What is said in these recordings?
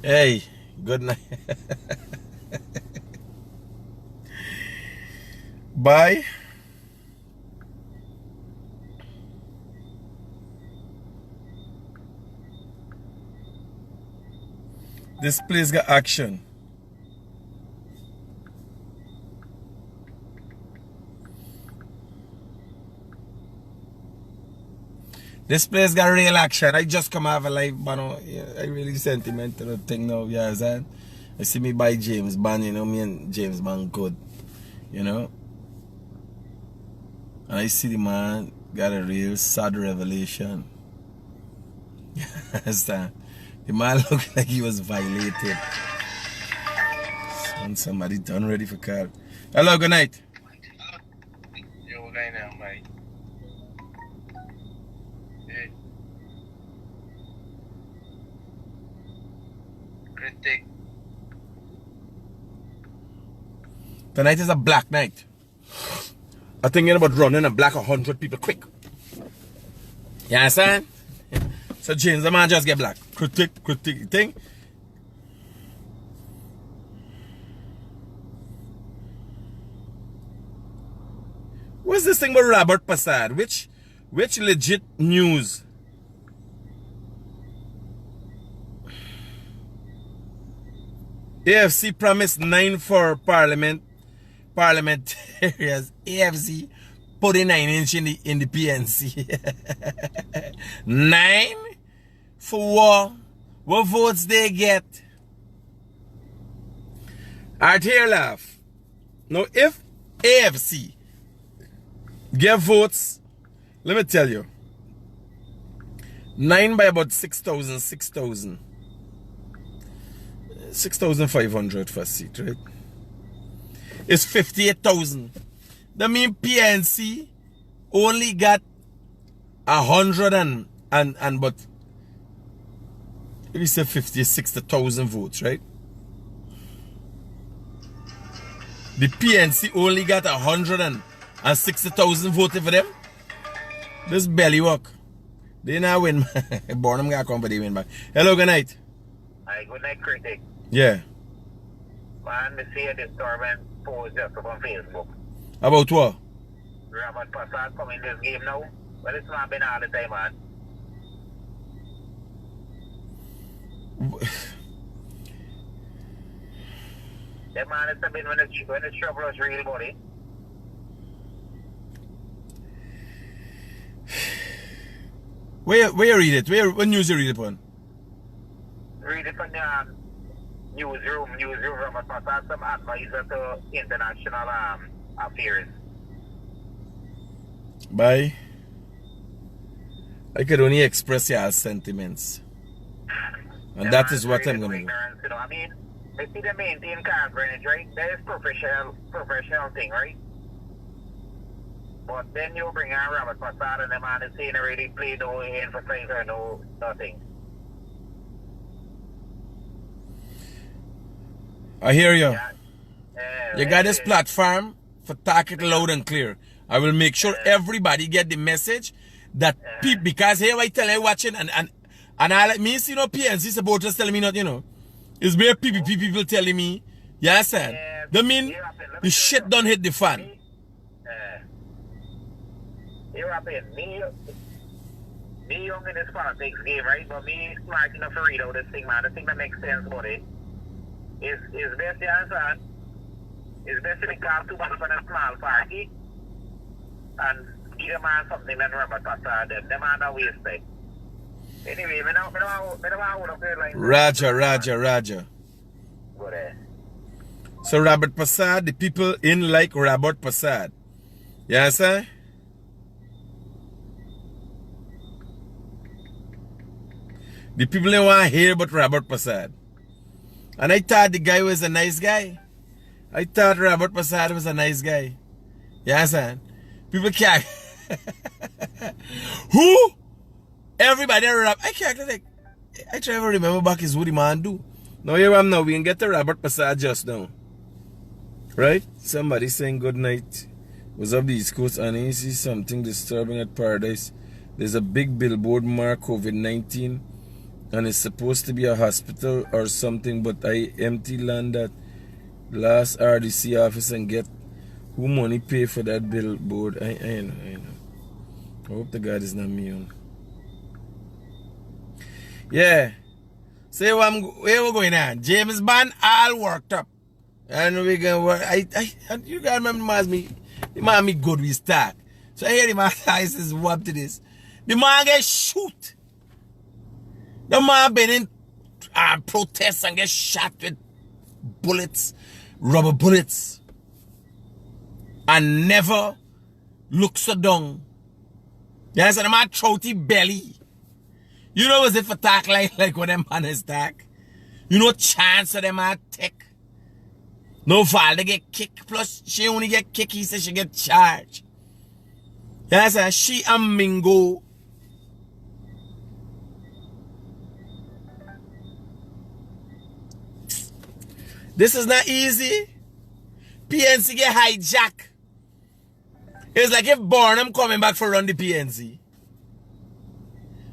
Hey, good night. Bye. This place got action. This place got real action. I just come have a live, but I really sentimental thing now, you understand? I see me by James Bond, you know, me and James Bond good, you know? And I see the man got a real sad revelation. You understand? The man looked like he was violated. And somebody done ready for call. Hello, good night. Yo, good night now, mate. Hey. Critic. Tonight is a black night. I'm thinking about running and black 100 people quick. You understand? So James, the man just get black. Critic thing. What's this thing about Robert Passad? Which legit news? AFC promised 9 for parliamentarians. AFC put a 9-inch in the PNC. 9 for what? What votes they get? Alright, here laugh. Now if AFC get votes, let me tell you, 9 by about 6,500 for a seat, right? It's 58,000. That mean PNC only got 100 and but if you say 60,000 votes, right? The PNC only got 160,000 votes for them. This belly work. They not win. Bornham got come, but they win back. Hello, good night. Hi, good night, Critic. Yeah. Man, I see a disturbance post just up on Facebook. About what? Robert Passad come in this game now. Well, it's not been all the time, man. That man is been when the trouble was real, buddy. Where you read it? What news you read it on? Read it on the newsroom, Robert Passad, some advisor to international affairs. Bye. I could only express your sentiments. And that is what I'm going to do. You know, I mean, they see the maintain confidence, right? That is professional thing, right? But then you bring on Robert Passad and the man is saying already play no emphasize or no nothing. I hear you. Yeah. You got this platform for talk it loud and clear. I will make sure everybody get the message that people, because here I tell you watching and I let me see no PNC supporters telling me not, you know. It's where PPP people telling me, yeah, sir. That mean the shit don't hit the fan. You happen, me young in this politics game, right? But me smart enough to read out this thing, man. The thing that makes sense about it is best to answer. It's best to become too much of a small party and give a man something that Robert Passad them. The man not waste it. Anyway, I don't want to feel like Roger. So Robert Passad, the people in like Robert Passad. Yeah, sir? The people don't want to hear about Robert Passad. And I thought the guy was a nice guy. I thought Robert Passad was a nice guy. Yeah, sir? People can't. Who? Everybody rap. I can't like. I try to remember back is what the man do. Now here I am now. We can get to Robert Passad just now. Right? Somebody saying good night. Was up the East Coast and you see something disturbing at Paradise. There's a big billboard mark COVID-19 And it's supposed to be a hospital or something, but I empty land that last RDC office and get who money pay for that billboard. I know. I hope the God is not me on. Yeah. Say where we going on? James Bond all worked up. And we gonna work. You gotta remember the man me good we start. So I hear the man says what to this. The man get shoot. The man been in protests and get shot with bullets, rubber bullets. And never look so down. You understand? The man throaty belly. You know as if attack like when them man is attack. You know chance of them attack. No VOLDA get kicked, plus she only get kicked, he said she get charged. You understand? She and MINGO. This is not easy. PNC get hijacked. It's like if Barnum coming back for run the PNC.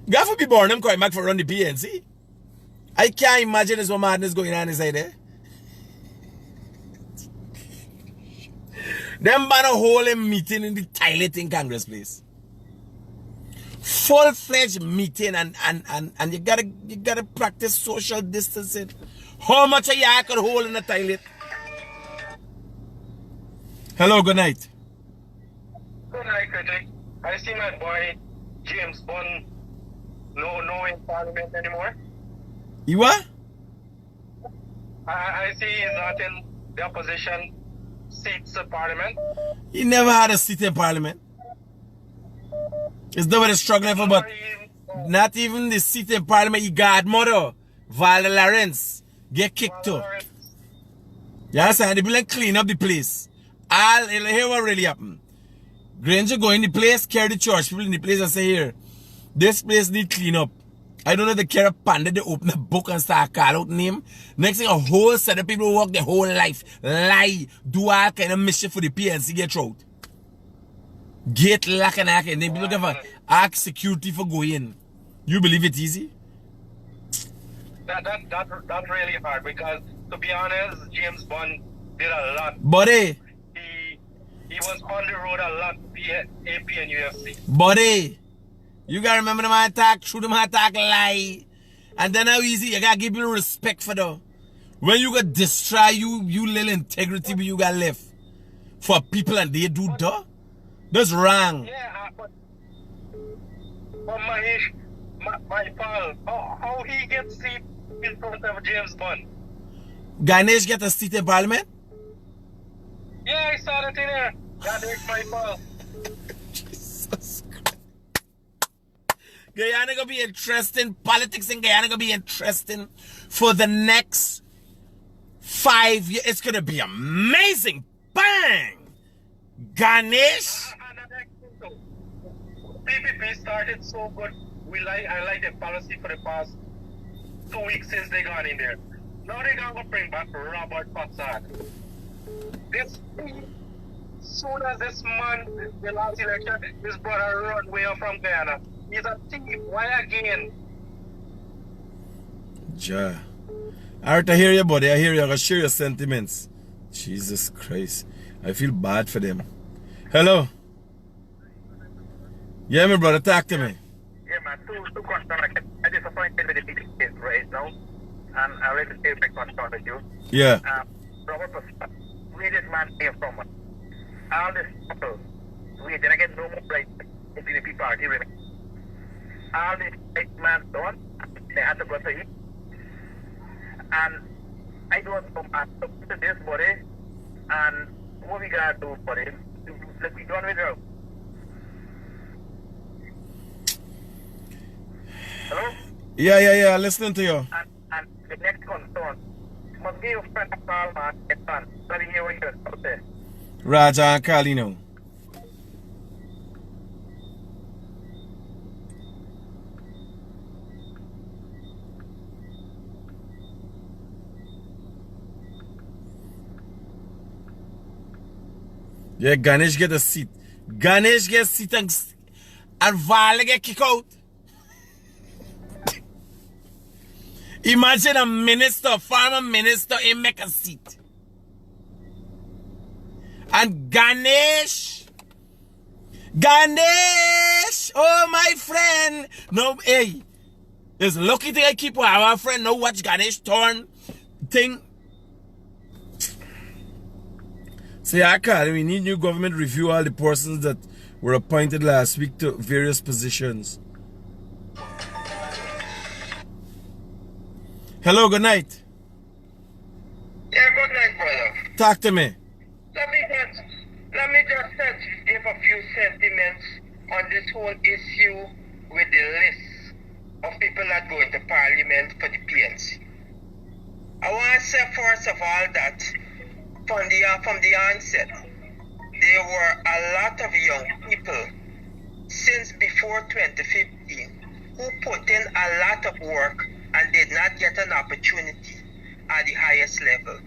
You have to be Barnum coming back for run the PNC. I can't imagine there's one madness going on inside there. Them ban a whole meeting in the toilet in Congress place. Full-fledged meeting and you gotta practice social distancing. How much a y'all could hold in the toilet? Hello, good night. Good night, Critic. I see my boy James Bond no in Parliament anymore. You what? I see he's not in the opposition seats of Parliament. He never had a seat in Parliament. It's nobody struggling for, but not even the seat in Parliament. He godmother, VOLDA Lawrence, get kicked too. Yes, and they be like clean up the place. Here what really happened. Granger go in the place, carry the church people in the place and say, here, this place need clean up. I don't know the care of panda, they open a book and start call out name. Next thing, a whole set of people work their whole life, lie, do all kind of mischief for the PNC get out. Gate lock and hack, and then be looking for ask security for going in. You believe it easy? That's really hard because, to be honest, James Bond did a lot. Buddy. He was on the road a lot, AP and UFC. Buddy. You gotta remember them attack, shoot them attack, lie. And then how easy, you gotta give people respect for them. When you got destroy you little integrity you got left for people and they do duh. That's wrong. Yeah, but Mahesh, my pal, how he gets seat in front of James Bond? Ganesh get a seat in Parliament? Yeah, I saw that in there. Ganesh, my pal. Jesus Christ. Guyana gonna be interesting. Politics in Guyana gonna be interesting for the next 5 years. It's gonna be amazing. Bang! Ganesh. PPP started so good. I like the policy for the past 2 weeks since they got in there. Now they gonna bring back Robert Patsad. This soon as this man, the last election, his brother run away from Guyana. He's a thief. Why again? Ja. I heard to hear you, buddy. I hear you. I share your sentiments. Jesus Christ. I feel bad for them. Hello. Yeah, my brother, talk to me. Yeah, man. Two questions. I'm disappointed with the PPP right now. And I'd like to say my question with you. Yeah. Robert, where this man came from? All this people, we didn't get no more right in the PPP party. All this right man done, they had to go to him. And I don't know, I talk to this body, and what we gotta do for him, let me done with her. Hello? Yeah, listening to you. And the next concern, must give your friend a call, man, and son. Let me hear what you're about there. Raja and Kalino. Yeah, Ganesh get a seat. Ganesh get a seat and VOLDA get kicked out. Imagine a minister, former minister, in make a seat. And Ganesh, oh my friend. No, hey, it's lucky thing I keep our friend. No watch Ganesh turn thing. Say, we need new government review all the persons that were appointed last week to various positions. Hello, good night. Yeah, good night, brother. Talk to me. Let me just give a few sentiments on this whole issue with the list of people that go into parliament for the PNC. I want to say first of all that from the onset, there were a lot of young people since before 2015 who put in a lot of work and did not get an opportunity at the highest level.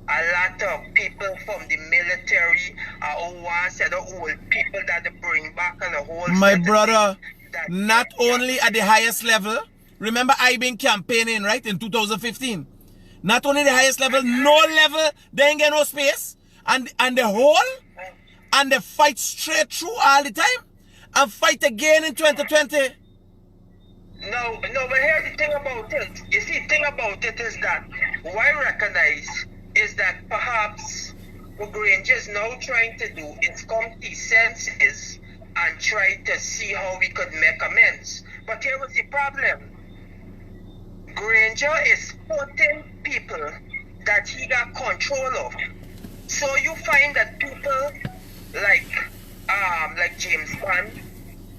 A lot of people from the military, old people that they bring back and the whole. My brother, not only at the highest level. Remember, I been campaigning, right, in 2015. Not only the highest level, no level, they ain't get no space. And the whole, and they fight straight through all the time. And fight again in 2020. No, but here's the thing about it. You see, the thing about it is that what I recognize is that perhaps what Granger is now trying to do is come to his senses and try to see how we could make amends. But here was the problem. Granger is putting people that he got control of. So you find that people like James Bond,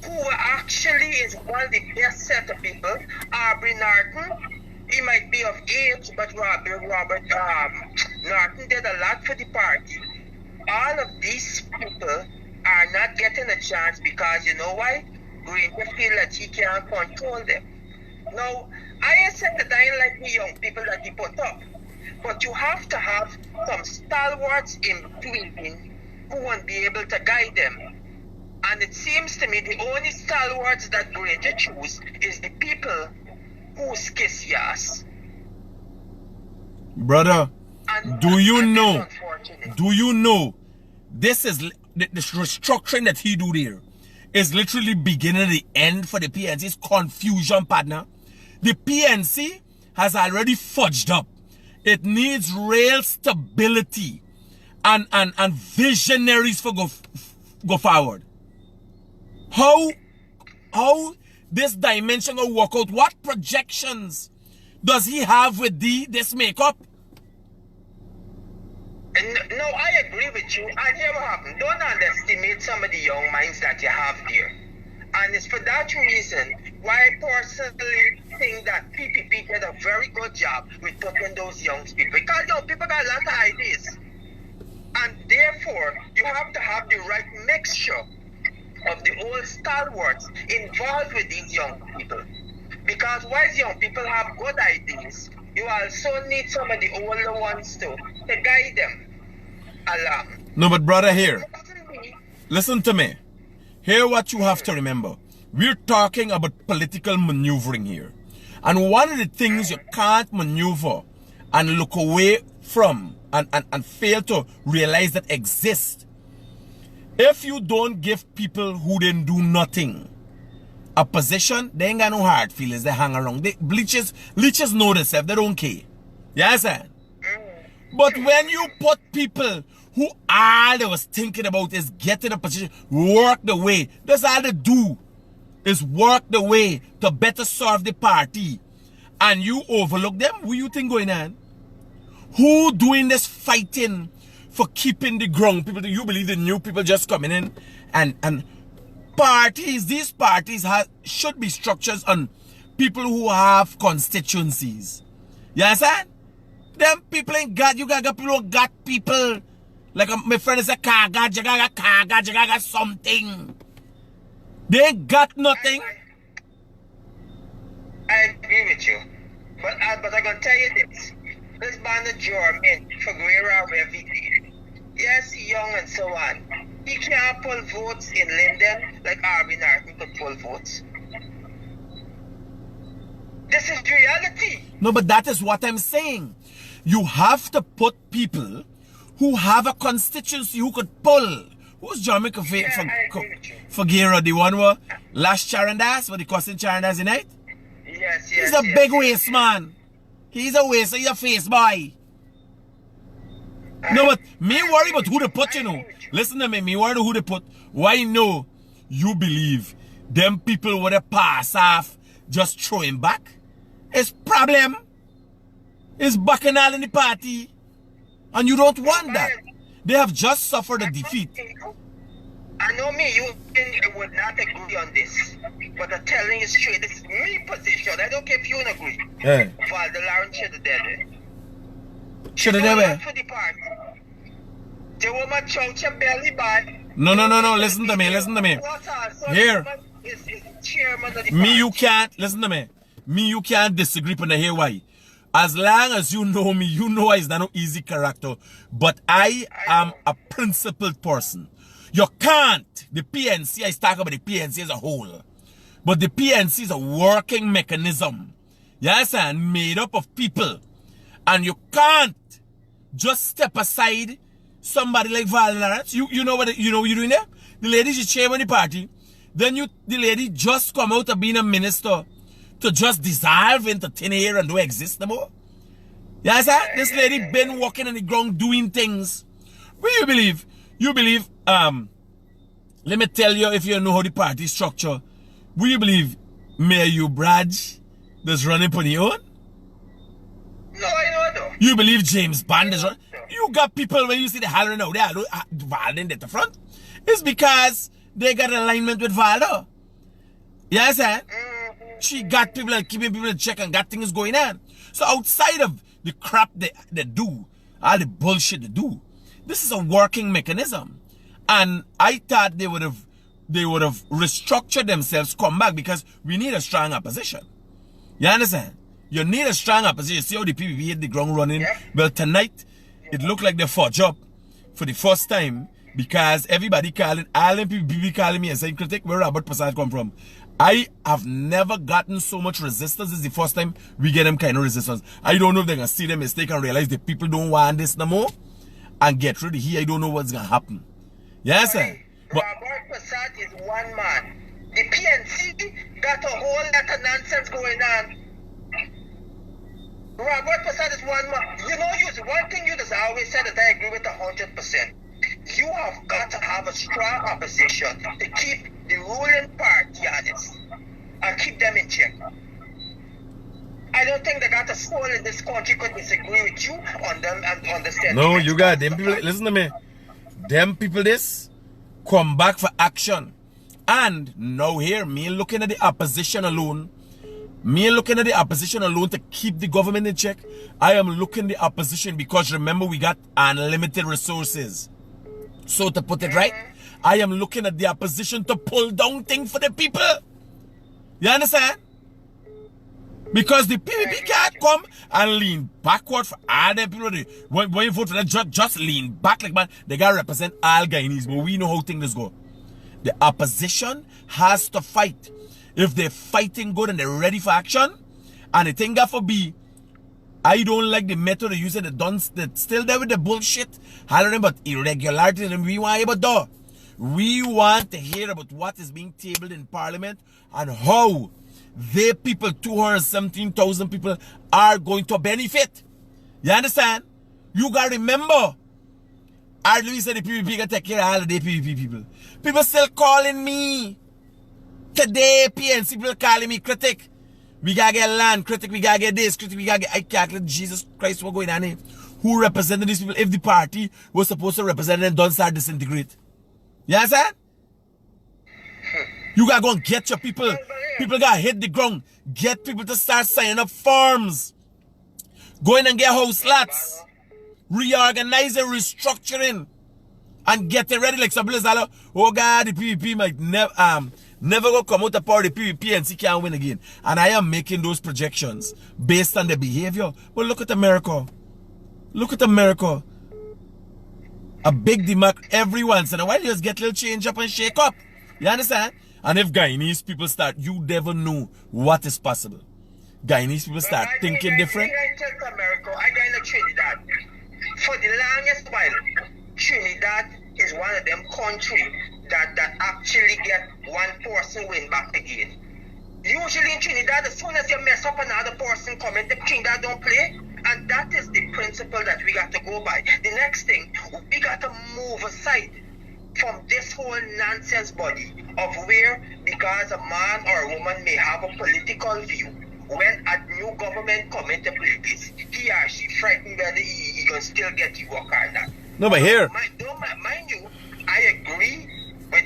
who actually is one of the best set of people, Aubrey Norton, he might be of age, but Robert Norton did a lot for the party. All of these people are not getting a chance because you know why? Granger feel that he can't control them. Now, I ain't said that I ain't like the young people that he put up, but you have to have some stalwarts in between who won't be able to guide them. And it seems to me the only stalwarts that Granger choose is the people who's kiss yes. Brother, do you know this is the restructuring that he do there is literally beginning the end for the PNC's confusion, partner. The PNC has already fudged up. It needs real stability and visionaries for go forward. How this dimension will work out? What projections does he have with this makeup? No, I agree with you. And here what happened. Don't underestimate some of the young minds that you have there. And it's for that reason why I personally think that PPP did a very good job with putting those young people. Because young people got a lot of ideas. And therefore, you have to have the right mixture of the old stalwarts involved with these young people. Because while young people have good ideas, you also need some of the older ones to guide them along. No, but brother, here, listen to me. Here what you have to remember. We're talking about political maneuvering here. And one of the things you can't maneuver and look away from and fail to realize that exists. If you don't give people who didn't do nothing a position, they ain't got no hard feelings. They hang around. Leeches know themselves. They don't care. You understand? But when you put people who all they was thinking about is getting a position, work the way. That's all they do. Is work the way to better serve the party. And you overlook them? What you think going on? Who doing this fighting for keeping the ground? People, you believe the new people just coming in and parties, these parties should be structures on people who have constituencies. You understand? Them people ain't got, you got people who got people. Like my friend is a Kaga, you got something. They ain't got nothing. I agree with you. But I'm going to tell you this. This band of German for Guerra every day. Yes, he young and so on. He can't pull votes in Linden like Aubrey Norton could pull votes. This is reality. No, but that is what I'm saying. You have to put people who have a constituency who could pull. Who's Jamaica for Gero? The one who last Charandas, what the cousin Charandas in it? Yes, He's a big waste man. He's a waste of your face, boy. No, but me worry about who they put, you know. Listen to me, me worry who they put. Why no? You believe them people would have pass off just throw him back? It's problem. It's bacchanal in the party. And you don't want that. They have just suffered a defeat. I know me, you would not agree on this. But I'm telling you straight, this is my position. I don't care if you don't agree. Yeah. Father Lauren should have done it. Should have done For the party. The woman church and belly bad. No. Listen to me. Here. Me, you can't. Listen to me. Me, you can't disagree on the here why. As long as you know me, you know it's not no easy character. But I am a principled person. You can't. The PNC, I talk about the PNC as a whole. But the PNC is a working mechanism. You understand? Made up of people. And you can't just step aside somebody like VOLDA. You know what you're doing there? The lady is chairman of the party. Then the lady just come out of being a minister to just dissolve into thin air and don't exist no more. You understand? This lady been walking on the ground doing things. What do you believe? You believe, let me tell you if you know how the party structure. Will you believe Mayor Ubraj that's running for the own? No, I don't know. You believe James Bond is running? You got people when you see the hollering out there, VOLDA at the front. It's because they got alignment with VOLDA. You understand? She got people and keeping people in check and got things going on. So outside of the crap they do, all the bullshit they do, this is a working mechanism. And I thought they would have restructured themselves, come back, because we need a strong opposition. You understand? You need a strong opposition. See how the PPP hit the ground running? Yeah. Well, tonight, it looked like they fought up for the first time because everybody calling, all them PPP calling me and saying, Critic, where Robert Passage come from? I have never gotten so much resistance. This is the first time we get them kind of resistance. I don't know if they're going to see the mistake and realize the people don't want this no more and get rid of here. I don't know what's going to happen. Yes, sir. Robert Passage is one man. The PNC got a whole lot of nonsense going on. Robert Passage is one man. You know, one thing you just always said that I agree with 100%. You have got to have a strong opposition to keep the ruling party honest and keep them in check. I don't think they got a soul in this country could disagree with you on them and understand. No, you got them people. Listen to me. Them people this come back for action. And now here, me looking at the opposition alone. Me looking at the opposition alone to keep the government in check. I am looking at the opposition because remember we got unlimited resources. So to put it right, I am looking at the opposition to pull down things for the people. You understand? Because the PPP can't come and lean backward for all the people. When you vote for them, just lean back like man. They gotta represent all Guyanese, but we know how things go. The opposition has to fight. If they're fighting good and they're ready for action, and the thing got for be, I don't like the method they use. They're still there with the bullshit. Hollering about irregularities, and we want about though. We want to hear about what is being tabled in Parliament and how they people, 217,000 people, are going to benefit. You understand? You gotta remember. I really said the PPP can take care of all of the PPP people. People still calling me. Today, PNC people calling me Critic. We gotta get land, Critic, we gotta get this, Critic, we gotta get... I calculate, Jesus Christ, what's going on here? Who represented these people if the party was supposed to represent them don't start disintegrate? You understand? You gotta go and get your people. People gotta hit the ground. Get people to start signing up forms. Go in and get house lots. Reorganizing, restructuring. And get it ready like somebody says, oh God, the PVP might never go come out of power, the PVP and see can't win again. And I am making those projections based on the behavior. But look at America. Look at America. A big demand every once in a while. You just get a little change up and shake up. You understand? And if Guyanese people start, you never know what is possible. Guyanese people start thinking different. I tell America, I got in Trinidad. For the longest while, Trinidad is one of them countries that actually get one person win back again. Usually in Trinidad, as soon as you mess up, another person come in, the Trinidad don't play. And that is the principle that we got to go by. The next thing, we got to move aside from this whole nonsense body of where, because a man or a woman may have a political view, when a new government come into place, he or she frightened whether he gonna still get the work or not. No, but here, mind you, I agree with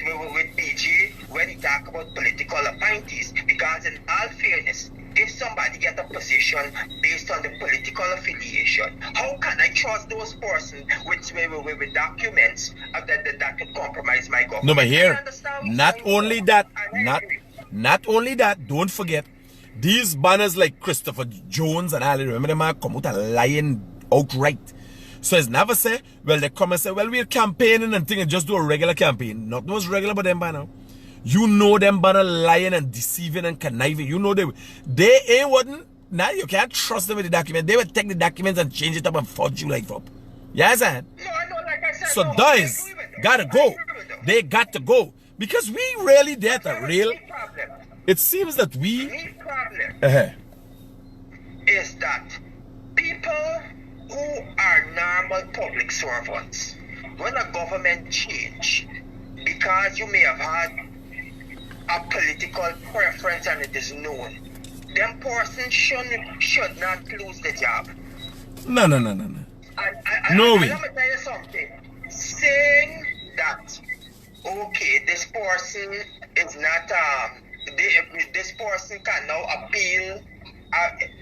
BJ when he talk about political appointees, because in all fairness, if somebody get a position based on the political affiliation, how can I trust those persons with documents that could compromise my government? no, but here, not only that, don't forget, these banners like Christopher Jones and all, remember them come out and lying outright. So it's never say, well, they come and say, well, we're campaigning and things and just do a regular campaign. Nothing was regular about them banner. You know them banner lying and deceiving and conniving. You know they ain't wouldn't. Now you can't trust them with the document. They would take the documents and change it up and fudge you like up. You understand? No, I know, like I said. So no, guys gotta go. They got to go. Because we really did a real. It seems that we. The problem is that people who are normal public servants, when a government change, because you may have had a political preference and it is known, them persons should not lose the job. No. No way. Let me tell you something. Saying that, okay, this person is not, this person can now appeal.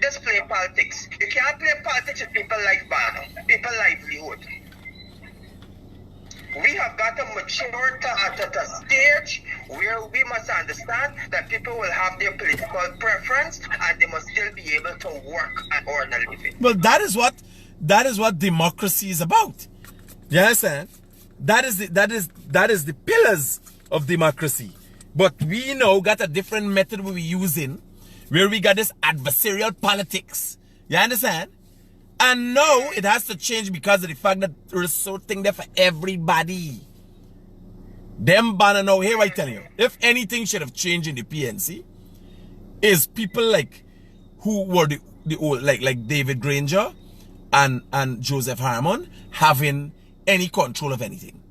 Let's play politics. You can't play politics with people life banner, people livelihood. We have got to mature at a stage where we must understand that people will have their political preference and they must still be able to work and earn a living. Well, that is what democracy is about. You understand? That is the pillars of democracy. But we now got a different method we're using, where we got this adversarial politics. You understand? And now it has to change because of the fact that there is something there for everybody. Them banner now, here I tell you, if anything should have changed in the PNC, is people like who were the old like David Granger and Joseph Harmon having any control of anything.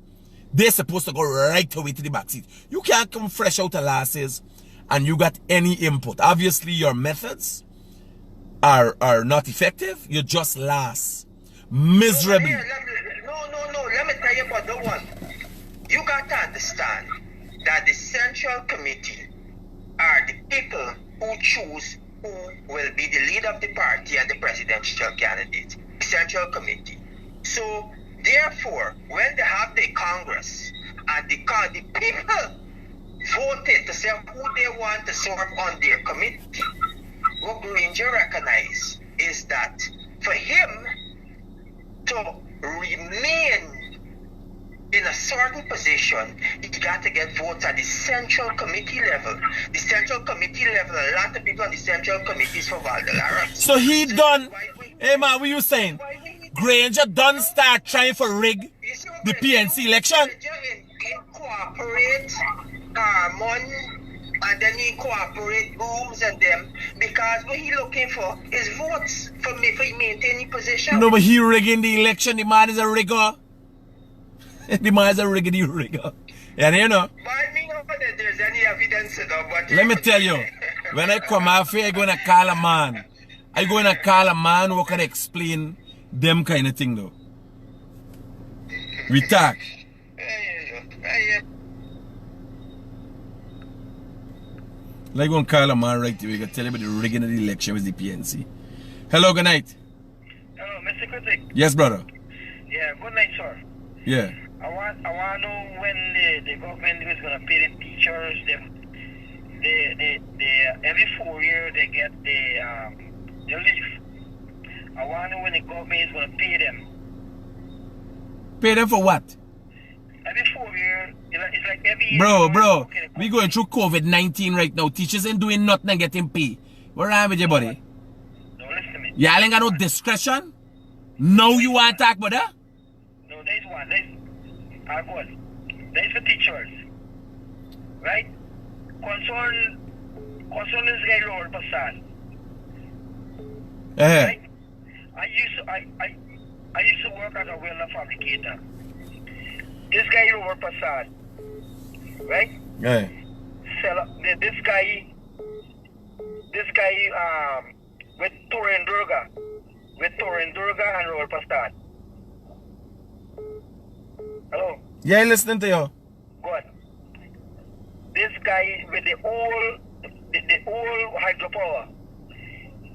They're supposed to go right away to the backseat. You can't come fresh out of lasses and you got any input. Obviously your methods are not effective. You just last miserably. No. Let me tell you about the one. You got to understand that the Central Committee are the people who choose who will be the leader of the party and the presidential candidate. The Central Committee. So, therefore, when they have the Congress and the people voted to say who they want to serve on their committee, what Granger recognized is that for him to remain in a certain position, he got to get votes at the Central Committee level. The Central Committee level, a lot of people on the Central Committee is for VOLDA. So he done, hey man, what you saying? Granger done start trying for rig the PNC election? Incorporate Harmon and then he incorporate Booms and them, because what he looking for is votes for maintaining position. No, but he rigging the election. The man is a rigger. The man is a rigger. And you know. But I mean, that there's any evidence of that. Let me tell you, when I come out here, I'm going to call a man. I'm going to call a man who can explain them kind of thing though. We talk. Like going to call a man right away. We can tell you about the rigging of the election with the PNC. Hello, good night. Hello, Mr. Critic. Yes, brother. Yeah, good night, sir. Yeah. I want to know when the government is going to pay the teachers. Every 4 years they get the leave. I want to know when the government is going to pay them. Pay them for what? Every 4 years. It's like every year. Bro, we going through COVID-19 right now. Teachers ain't doing nothing and getting paid. What wrong with you, buddy? Y'all ain't got no discretion? No, you want to talk about that? No, there's one. There's for teachers. Right? Concern this guy Lord Passan. Right? I used to work as a welder fabricator. This guy Lord Passan. Right? Yeah. This guy with Torendurga and Lord Passan. Hello? Yeah, listening to you. Good. This guy with the old hydropower.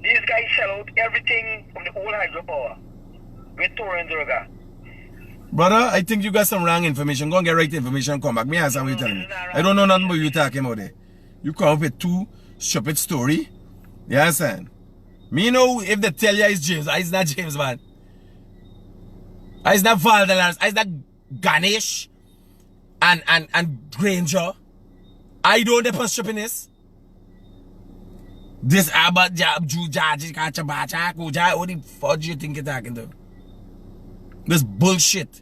These guys sell out everything from the old hydropower with Torendurga. Brother, I think you got some wrong information. Go and get right information and come back. Me ask what you telling me. I don't know nothing about you talking about there. You come up with two stupid story. You understand? Me know if they tell you it's James, it's not James, man. It's not VOLDA, it's not Ganesh and Granger. I don't depend stupidness. This about job, what the fuck do you think you're talking to? This bullshit.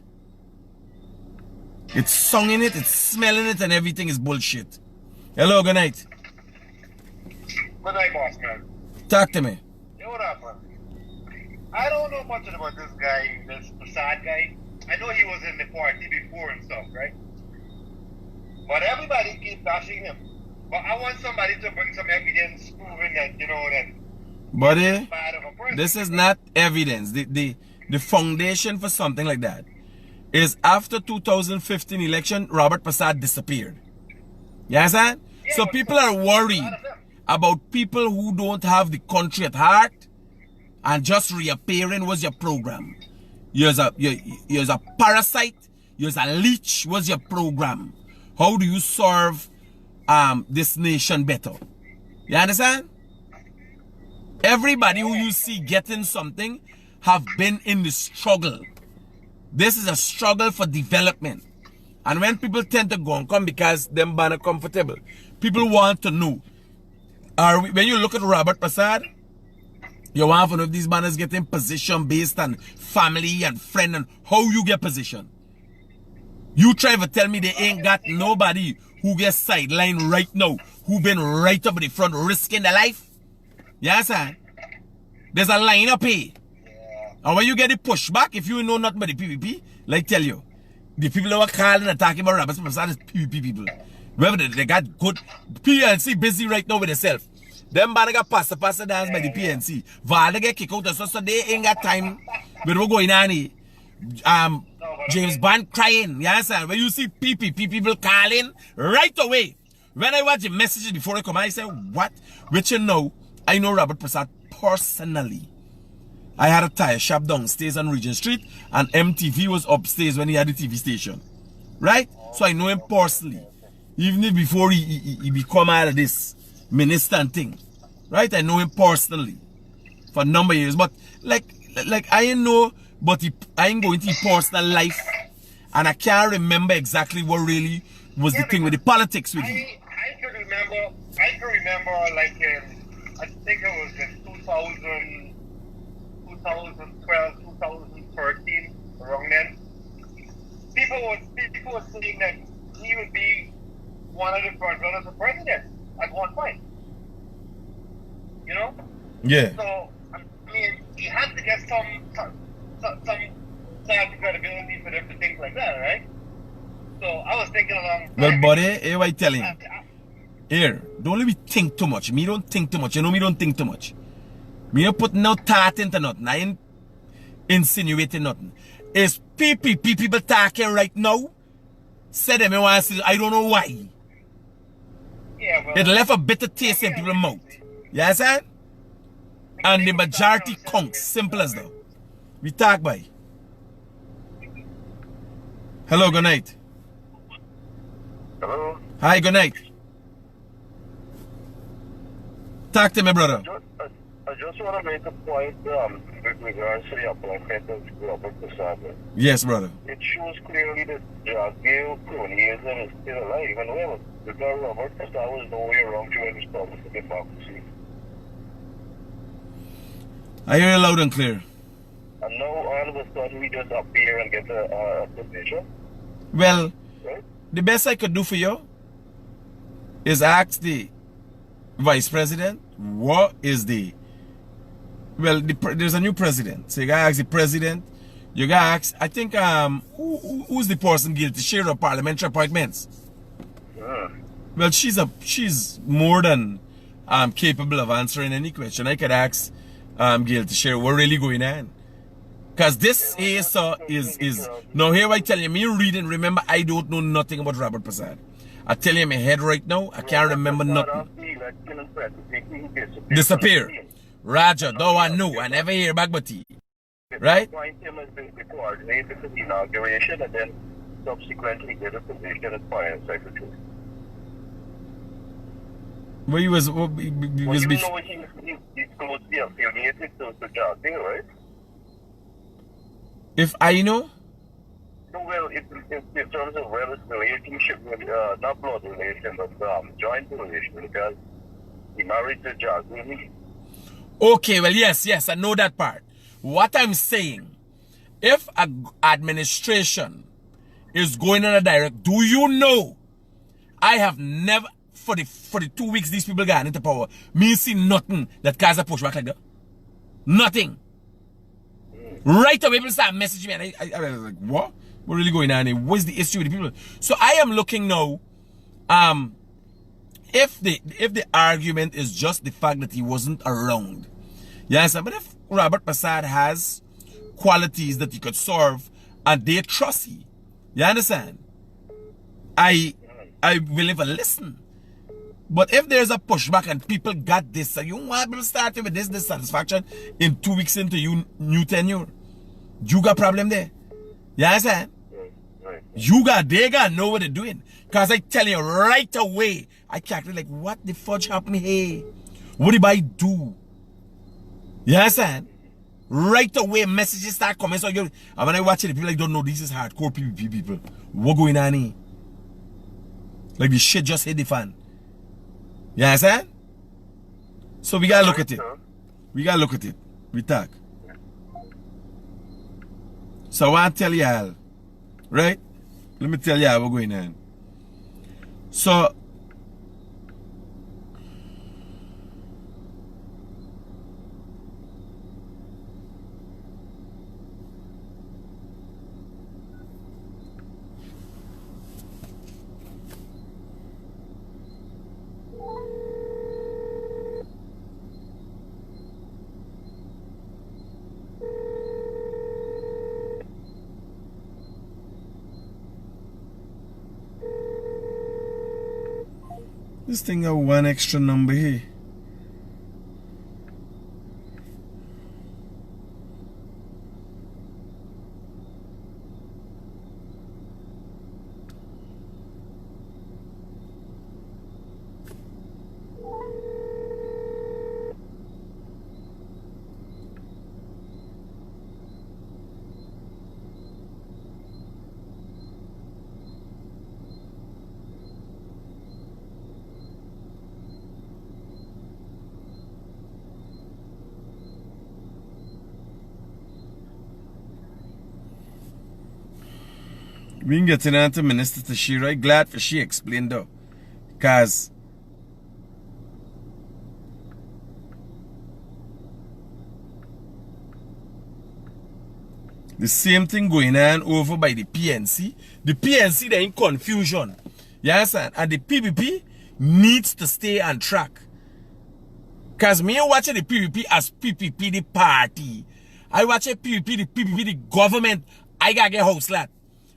It's sung in it, it's smelling it, and everything is bullshit. Hello, good night. Good night, boss, man. Talk to me. Yo, what up, man? I don't know much about this guy, this Prasad guy. I know he was in the party before and stuff, right? But everybody keeps bashing him. But I want somebody to bring some evidence proving that, that buddy, bad of a person. this is not evidence. The foundation for something like that is after 2015 election, Robert Prasad disappeared. You understand? Yeah, so people are worried about people who don't have the country at heart and just reappearing was your program. You're a parasite, you're a leech was your program. How do you serve this nation better? You understand? Everybody who you see getting something have been in the struggle. This is a struggle for development. And when people tend to go and come because them banner comfortable, people want to know. When you look at Robert Prasad, you want to know if these banners getting position based on family and friend and how you get position. You try to tell me they ain't got nobody who gets sidelined right now, who been right up in the front risking their life. You understand? There's a line up here. And when you get the pushback, if you know nothing about the PPP, like tell you, the people who are calling and talking about Robert Prasad is PPP people. Whether they got good PNC busy right now with themselves. Them bad got pass dance by the PNC. VOLDA get kicked out so they ain't got time with what going on here. James Bond crying. You understand? When you see PPP people calling right away. When I watch the messages before I come, I say, what? Which you know, I know Robert Prasad personally. I had a tire shop downstairs on Regent Street, and MTV was upstairs when he had the TV station. Right? So I know him personally. Even if before he become out of this minister and thing. Right? I know him personally. For a number of years. But like I know, but I ain't going to his personal life. And I can't remember exactly what really was the thing with the politics with you. I can remember like I think it was in 2012, 2013, around then. People were saying that he would be one of the front runners for president at one point. You know? Yeah. So I mean, he had to get some credibility for them to think like that, right? So I was thinking along. Well, buddy, here I tell you. Here, don't let me think too much. Me don't think too much. You know me don't think too much. Me don't put no thought into nothing. I ain't insinuating nothing. Is people talking right now? Say them, I don't know why. Yeah, well, it left a bitter taste in people's mouth. You understand? And the majority counts. Simple as that. We talk by. Hello, good night. hello? Hi, good night. Talk to me, brother. I just want to make a point with regards to the appointment of Robert Prasad. Yes, brother. It shows clearly that Jagiel cronyism is still alive and well. Because Robert Prasad was no way around to any problems with democracy. I hear you loud and clear. And now all of a sudden we just appear and get a position. Well, Right? the best I could do for you is ask the vice president what is the, well, there's a new president. So you gotta ask the president. You gotta ask, I think, who's the person guilty? Chair of parliamentary appointments. Well, she's more than capable of answering any question. I could ask guilty share what really going on. Because this is now here I tell you, me reading, remember I don't know nothing about Robert Prasad. I tell you in my head right now, I can't remember nothing. Disappear. Roger, though I know, I never hear back but he. Right? The coordinator for the inauguration and then subsequently get a position as foreign secretary. Well, he was Well, you know he's closely affiliated to Jackie, right? If I know? No, well, in terms of relationship, not blood relation, but joint relation, because he married to Jackie. Okay, well, yes, I know that part. What I'm saying, if an administration is going in a direct, do you know, I have never, for the 2 weeks these people got into power, me see nothing that cause a pushback like that. Nothing. Right away, people start messaging me, and I was like, what? What really going on here? What's the issue with the people? So I am looking now, if the argument is just the fact that he wasn't around, yes, but if Robert Prasad has qualities that he could serve and they trust you, you understand? I will even listen. But if there's a pushback and people got this, so you want people starting with this dissatisfaction in 2 weeks into you new tenure, you got problem there. You understand? They got know what they're doing. Because I tell you right away, I calculate like, what the fudge happened here? What did I do? You understand? Right away, messages start coming. So and when I watch it, the people like don't know this is hardcore PvP people. What going on here? Like the shit just hit the fan. You understand? So we gotta look at it. We gotta look at it. We talk. So I want to tell y'all, right? Let me tell y'all what's going on. So this thing got one extra number here. We can get on to Minister Tashira. Glad for she explained though. Because the same thing going on over by the PNC. The PNC, they're in confusion. You understand? And the PPP needs to stay on track. Because me watching the PPP as PPP the party. I watch a PPP the government. I gotta get house lot.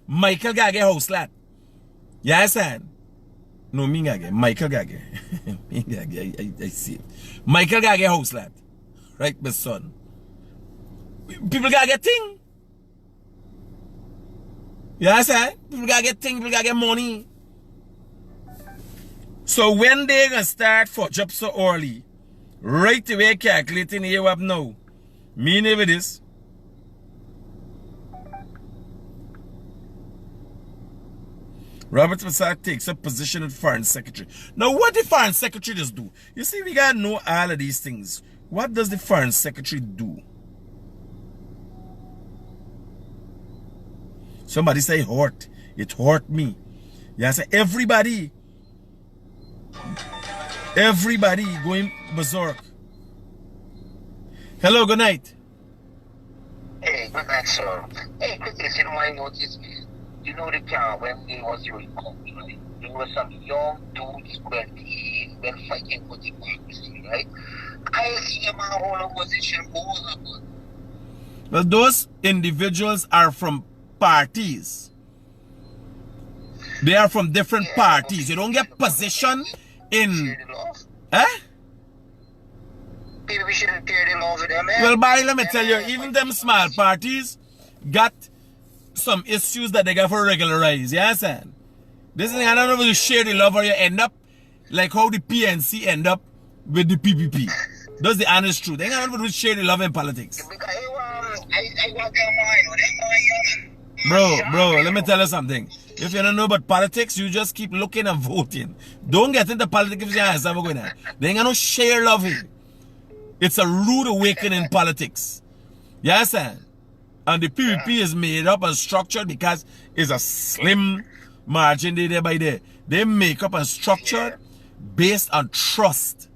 Michael gotta get house lot. You understand? No, me gotta get. Michael gotta get. Me gotta get. I see it. Michael gotta get house lot. Right, my son? People gotta get thing. You understand? People gotta get thing. People gotta get money. So when they gonna start for job so early, right away calculating here what now. Me never this. Robert Prasad takes up position as Foreign Secretary. Now, what the Foreign Secretary just do? You see, we gotta know all of these things. What does the foreign secretary do? Somebody say hurt. It hurt me. Yeah, I say everybody going berserk. Hello, good night. Hey, good night, sir. Hey, Critic, you know, I noticed, you know the car when they was your company, right? There were some young dudes when fighting for democracy, right? I see them on whole opposition goes up. Well, those individuals are from parties. They are from different parties. You don't get position in... Eh? Maybe we shouldn't tear them over them, man. Well, by let me tell you, even them small parties got some issues that they got for regularize. You understand? This is, I don't know if you share the love or you end up like how the PNC end up with the PPP. That's the honest truth. They don't know if you share the love in politics. Bro, let me tell you something. If you don't know about politics, you just keep looking and voting. Don't get into politics if you understand what's going on. They ain't got no share love here. It's a rude awakening in politics. You understand? And the PPP is made up and structured because it's a slim margin there by there. They make up and structured based on trust.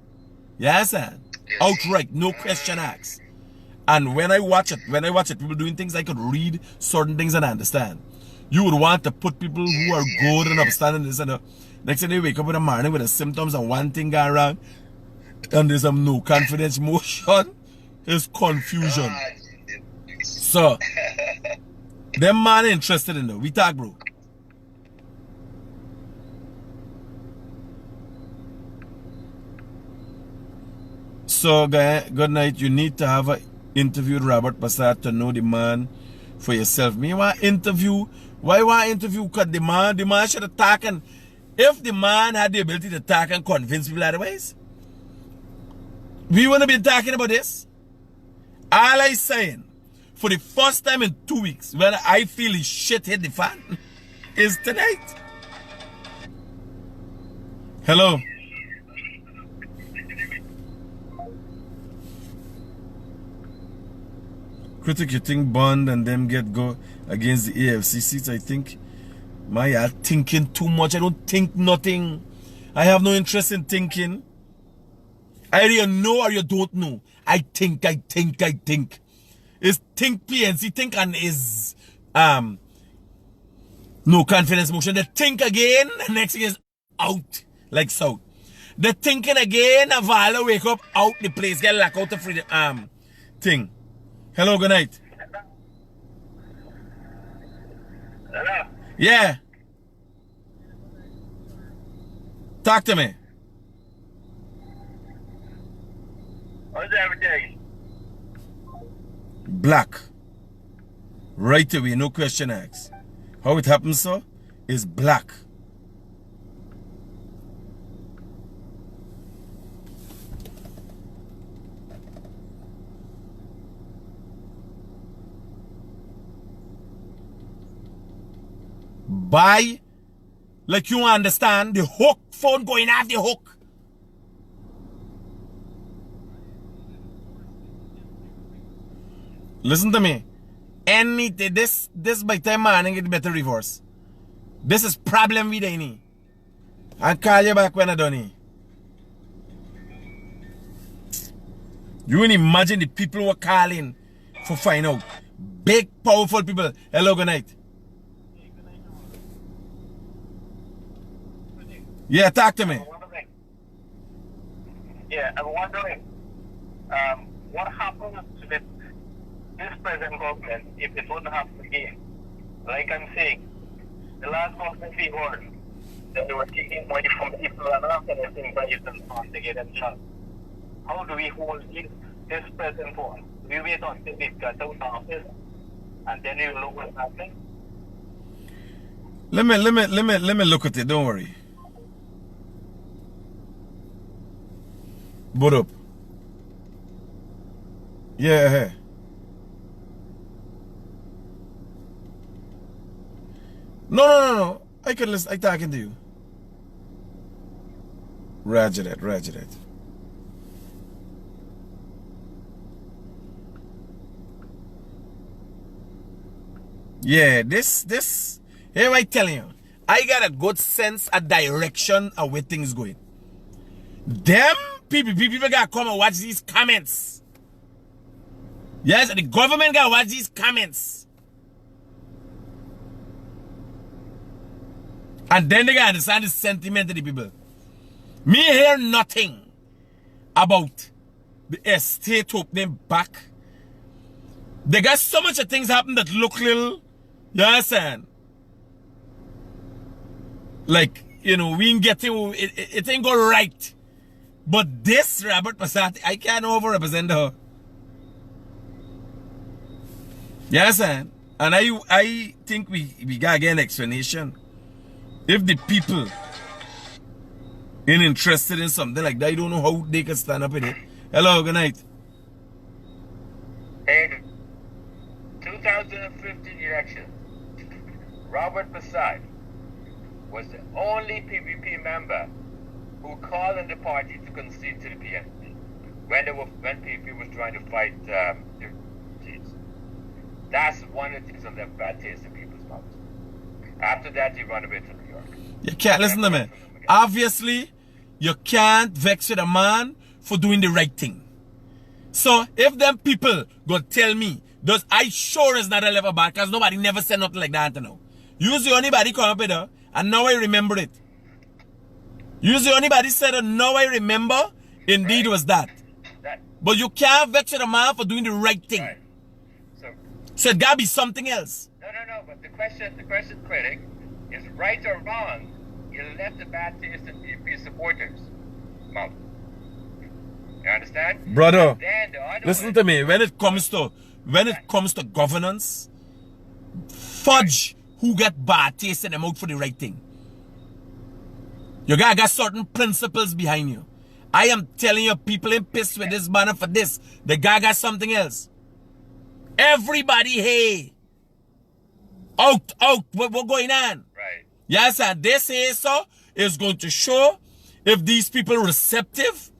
You understand? Outright, no question asked. And when I watch it, people doing things, I could read certain things and understand. You would want to put people who are good and upstanding this and that. Next thing they wake up in the morning with the symptoms and one thing going around, and there's some no confidence motion. It's confusion. So, them man interested in that. We talk, bro. So, guy, good night. You need to have an interview with Robert Passat to know the man for yourself. Me want interview. Why want interview? Because the man should attack, and if the man had the ability to attack and convince people otherwise, we want to be talking about this. All I saying, for the first time in 2 weeks, when I feel his shit hit the fan, is tonight. Hello. Critic, you think Bond and them get go against the AFC seats? I think my are thinking too much. I don't think nothing. I have no interest in thinking. I either know or you don't know. I think. It's think PNC, think and is no confidence motion. They think again, the next thing is out. Like so. They thinking again, a Vala wake up, out the place, get locked out the freedom thing. Hello, good night. Hello? Yeah. Talk to me. How's everything? Black. Right away, no question asked. How it happens, sir, is black. By, like you understand, the hook phone going off the hook. Listen to me. This by time morning it better reverse. This is problem with any. I'll call you back when I done. You can imagine the people who are calling for find out. Big, powerful people. Hello, good night. Yeah, talk to me. Yeah, I'm wondering what happens to this present government if it wouldn't happen again. Like I'm saying, the last government we heard that they were taking money from people and after anything by it and on to get them jobs. How do we hold this present one? We wait until they got out of office and then we will look what's happening. Let me look at it, don't worry. Boot up. Yeah. No. I can listen. I talking to you. Roger that. Yeah, here I telling you, I got a good sense of direction of where things going. Them people gotta come and watch these comments. Yes, the government gotta watch these comments. And then they gotta understand the sentiment of the people. Me hear nothing about the estate opening back. They got so much of things happen that look little. You understand? Like, you know, we ain't getting it ain't go right. But this Robert Passat, I can't over-represent her. You understand? And I think we gotta get an explanation. If the people ain't interested in something like that, I don't know how they can stand up with it. Hello, good night. In 2015 election, Robert Passat was the only PPP member who called on the party to concede to the PNP when PPP was trying to fight the G's. That's one of the things that left bad taste in people's mouths. After that, he ran away to New York. You can't listen to me. Obviously, you can't vex with a man for doing the right thing. So if them people go tell me, does I sure is not a level bad because nobody never said nothing like that, you know. Use the only body come up with her, and now I remember it. Use the only body said, and now I remember, indeed was that. But you can't vex with a man for doing the right thing. Right. So it gotta be something else. No, but the question, Critic, is right or wrong, you left the bad taste in PPP supporters' mouth. You understand? Brother, then listen to me. When it comes to governance, fudge who get bad taste in them out for the right thing. You gotta got certain principles behind you. I am telling you, people ain't pissed with this banner for this. The guy got something else. Everybody, hey, out, what going on? Right. Yes, and this say so is going to show if these people are receptive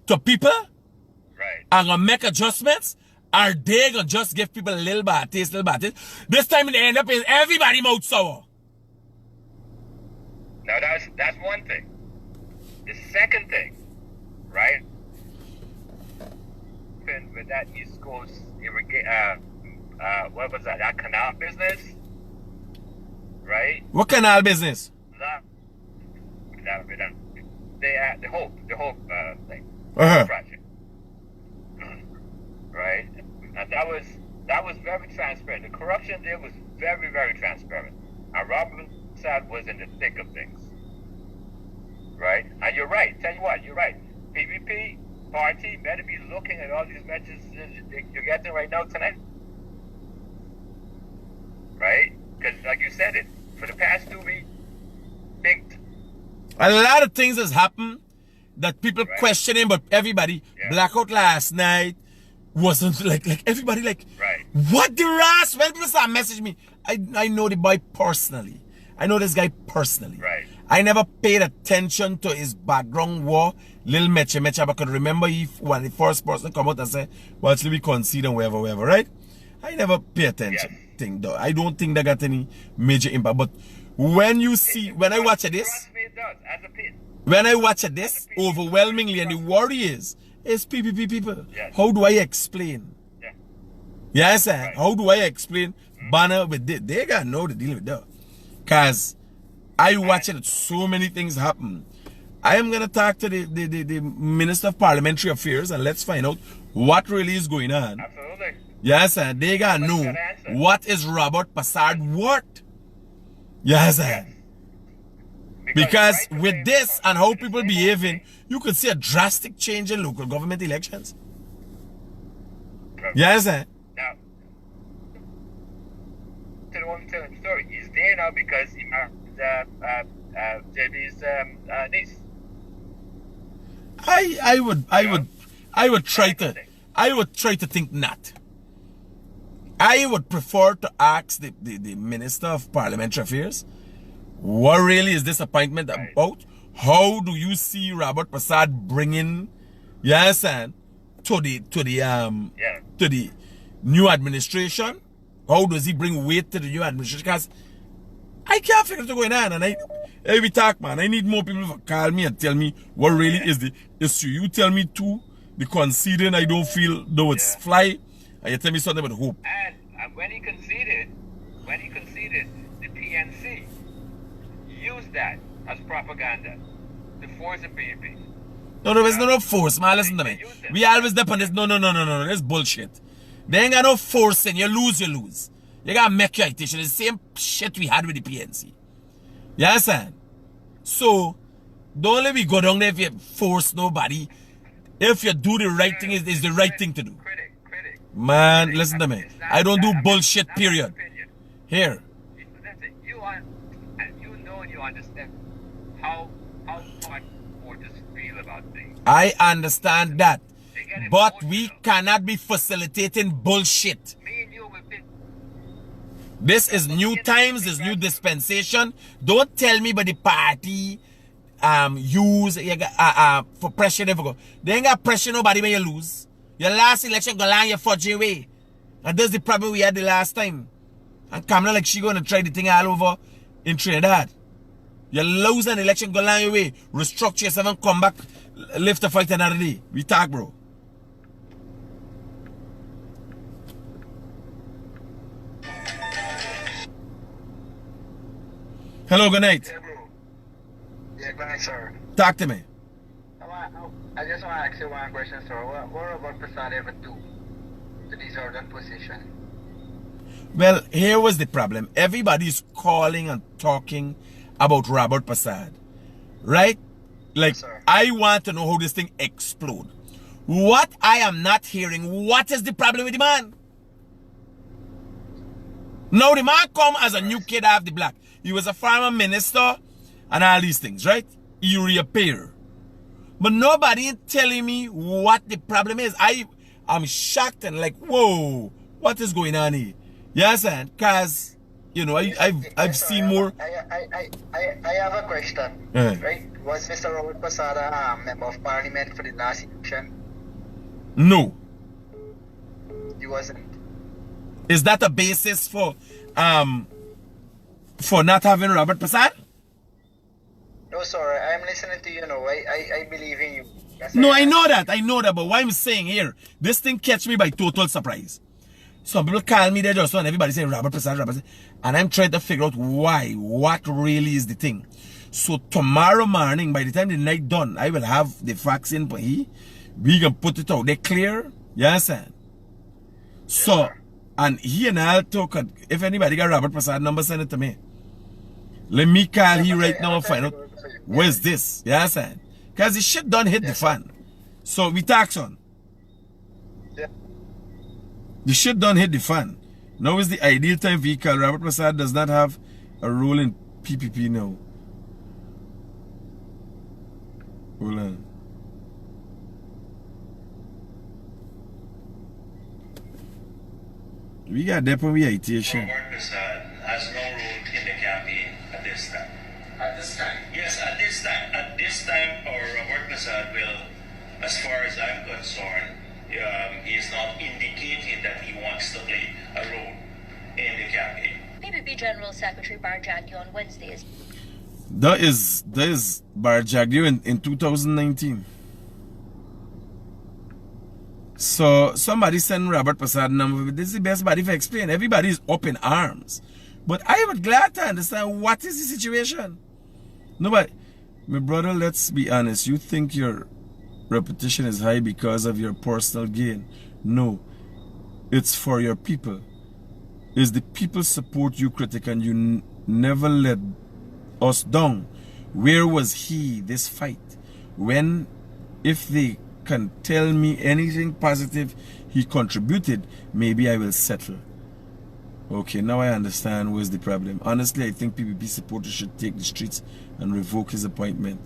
to people, right, and gonna make adjustments. Are they gonna just give people a little bad taste? This time it end up is everybody mouth sour. Now that's one thing. The second thing, right? With that East Coast what was that? That canal business, right? What canal business? The Hope thing, project, right? And that was very transparent. The corruption there was very, very transparent. And Robert Passat was in the thick of things, right? And you're right. Tell you what, you're right. PPP party better be looking at all these messages you're getting right now tonight, right? Because like you said it, for the past 2 weeks, a lot of things has happened that people questioning, but everybody blackout last night wasn't like everybody like what the ras when people start message me. I know the boy personally. I know this guy personally. Right. I never paid attention to his background war, little mecha, but I could remember when the first person come out and say, well, actually we concede and wherever, right? I never pay attention. Thing though. I don't think that got any major impact. But when you see, when I watch this, overwhelmingly, and the worry is PPP people. Yes. How do I explain? Yes, sir. Right. How do I explain banner with this? They got know the deal with that. Cause I watching so many things happen. I am gonna talk to the Minister of Parliamentary Affairs and let's find out what really is going on. Absolutely. Yes, sir. They gotta know what is Robert Passat worth. Yes, sir. Because with this and how people behaving, you could see a drastic change in local government elections. Yes, sir. Now, to the one telling the story, he's there now because he married JB's niece. I would try to think not. I would prefer to ask the Minister of Parliamentary Affairs, what really is this appointment about? How do you see Robert Passat bringing, to the new administration? How does he bring weight to the new administration? Because I can't figure what's going on. And every talk, man, I need more people to call me and tell me what really is the issue. You tell me too, the conceding, I don't feel though it's fly, and you tell me something about hope. And when he conceded, the PNC used that as propaganda to force the PPP. No, there's no force, man. Listen to me. We always depend on this. No. That's bullshit. They ain't got no forcing. You lose. You gotta make your agitation. It's the same shit we had with the PNC. You understand? So, don't let me go down there if you force nobody. If you do the right thing, it's the right thing to do. Critic. Man, listen to me. I don't do bullshit, period. Here. You know and you understand how much voters feel about things. I understand that. But we cannot be facilitating bullshit. Me and you will be. This is new times, this new dispensation. Don't tell me about the party use for pressure. They ain't got pressure nobody when you lose. Your last election go land your fudge away. And that's the problem we had the last time. And Kamala like she gonna try the thing all over in Trinidad. You lose an election, go land your way. Restructure yourself and come back, live the fight another day. We talk, bro. Hello, good night. Yeah, bro. Yeah, good night, sir. Talk to me. I just want to ask you one question, sir. What about Prasad ever do to deserve that position? Well, here was the problem. Everybody's calling and talking about Robert Prasad. Right? Like, Yes, I want to know how this thing explode. What I am not hearing, what is the problem with the man? Now, the man come as a new kid off the block. He was a former minister and all these things, right? He reappeared. But nobody is telling me what the problem is. I'm shocked and like, whoa, what is going on here? You understand? Because, you know, I've seen more. I have a question, right? Was Mr. Robert Prasad a member of parliament for the last election? No. He wasn't. Is that a basis for not having Robert Prasad? No, sorry. I'm listening to you. No, I believe in you. No, I know that. But what I'm saying here, this thing catch me by total surprise. Some people call me there just and everybody saying Robert Prasad. And I'm trying to figure out why. What really is the thing? So tomorrow morning, by the time the night done, I will have the facts in for he. We can put it out. They clear. You understand? So, and he and I'll talk. If anybody got Robert Prasad number, send it to me. Let me call he right now and find out where's this. You understand? Because the shit done hit the fan. So we talk on. Yeah. The shit done hit the fan. Now is the ideal time for you call. Robert Prasad does not have a role in PPP now. Hold on. We got that when we agitation. Robert Prasad has no role in the campaign at this time. At this time? Yes, at this time. At this time, our Robert Prasad will, as far as I'm concerned, he is not indicating that he wants to play a role in the campaign. PPP General Secretary Barjaggi on Wednesdays. That is Barjaggi in 2019. So somebody send Robert Prasad number. This is the best body for explain. Everybody is up in arms. But I am glad to understand what is the situation. Nobody, my brother, let's be honest. You think your reputation is high because of your personal gain. No. It's for your people. Is the people support you, Critic, and you never let us down. Where was he this fight? When, if they can tell me anything positive he contributed, maybe I will settle. Okay, now I understand where's the problem. Honestly, I think PPP supporters should take the streets and revoke his appointment.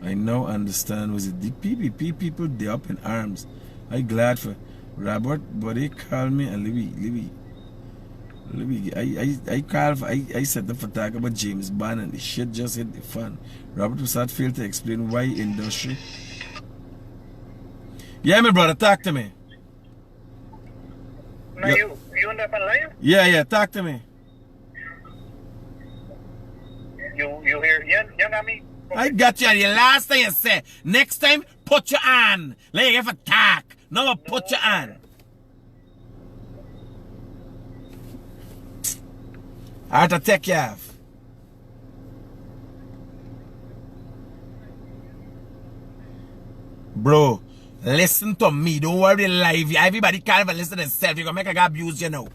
I now understand was it the PPP people, they up in arms. I glad for Robert, but they call me and I said the for talk about James Bond and the shit just hit the fan. Robert Prasad failed to explain why industry. Yeah, my brother, talk to me. No, Yeah. you on the line? Yeah, talk to me. You hear? You got me? I got you. The last thing you said. Next time, put your hand. Like you have a talk. No, put your hand. I have to take you off. Bro, listen to me. Don't worry live. Everybody can't even listen to themselves. You're going to make a guy abuse you now.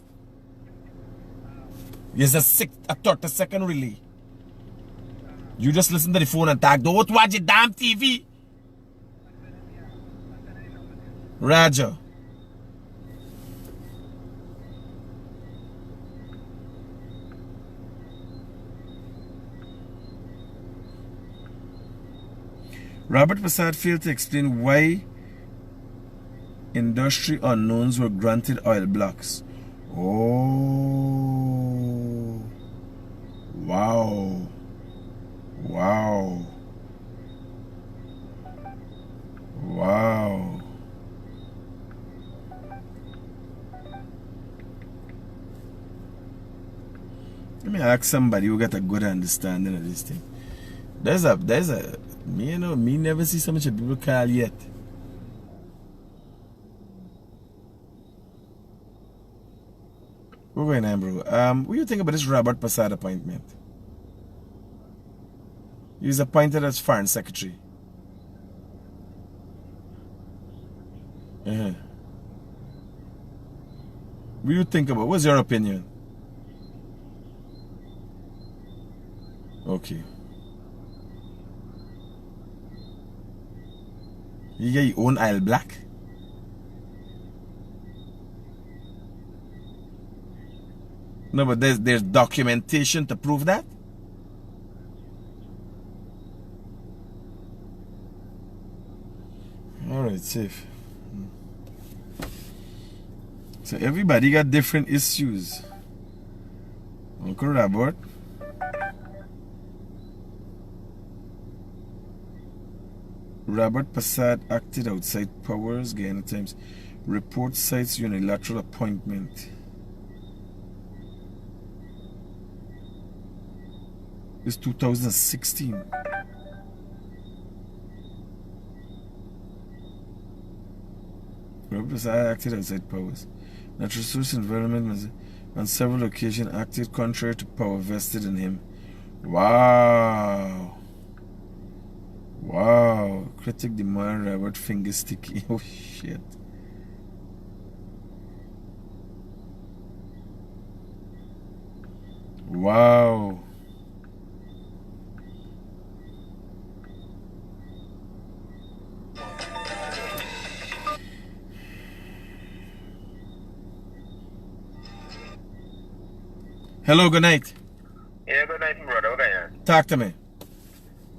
It's a 30-second relay. You just listen to the phone and talk. Don't watch your damn TV. Roger. Robert Prasad failed to explain why industry unknowns were granted oil blocks. Oh. Wow. Wow. Wow. Let me ask somebody who got a good understanding of this thing. Me never see so much of people call yet. We're going on, bro. What do you think about this Robert Prasad appointment? He was appointed as Foreign Secretary. What do you think about? What's your opinion? Okay. You get your own aisle black? No, but there's documentation to prove that? Alright, safe. So everybody got different issues. Uncle Robert. Robert Prasad acted outside powers, again at times. Report cites unilateral appointment. It's 2016. Robert Prasad acted outside powers. Natural Resource Environment on several occasions acted contrary to power vested in him. Wow. Wow. Critic demand Robert finger sticky. Oh shit. Wow. Hello, good night. Yeah, good night, brother. Okay, yeah. Talk to me.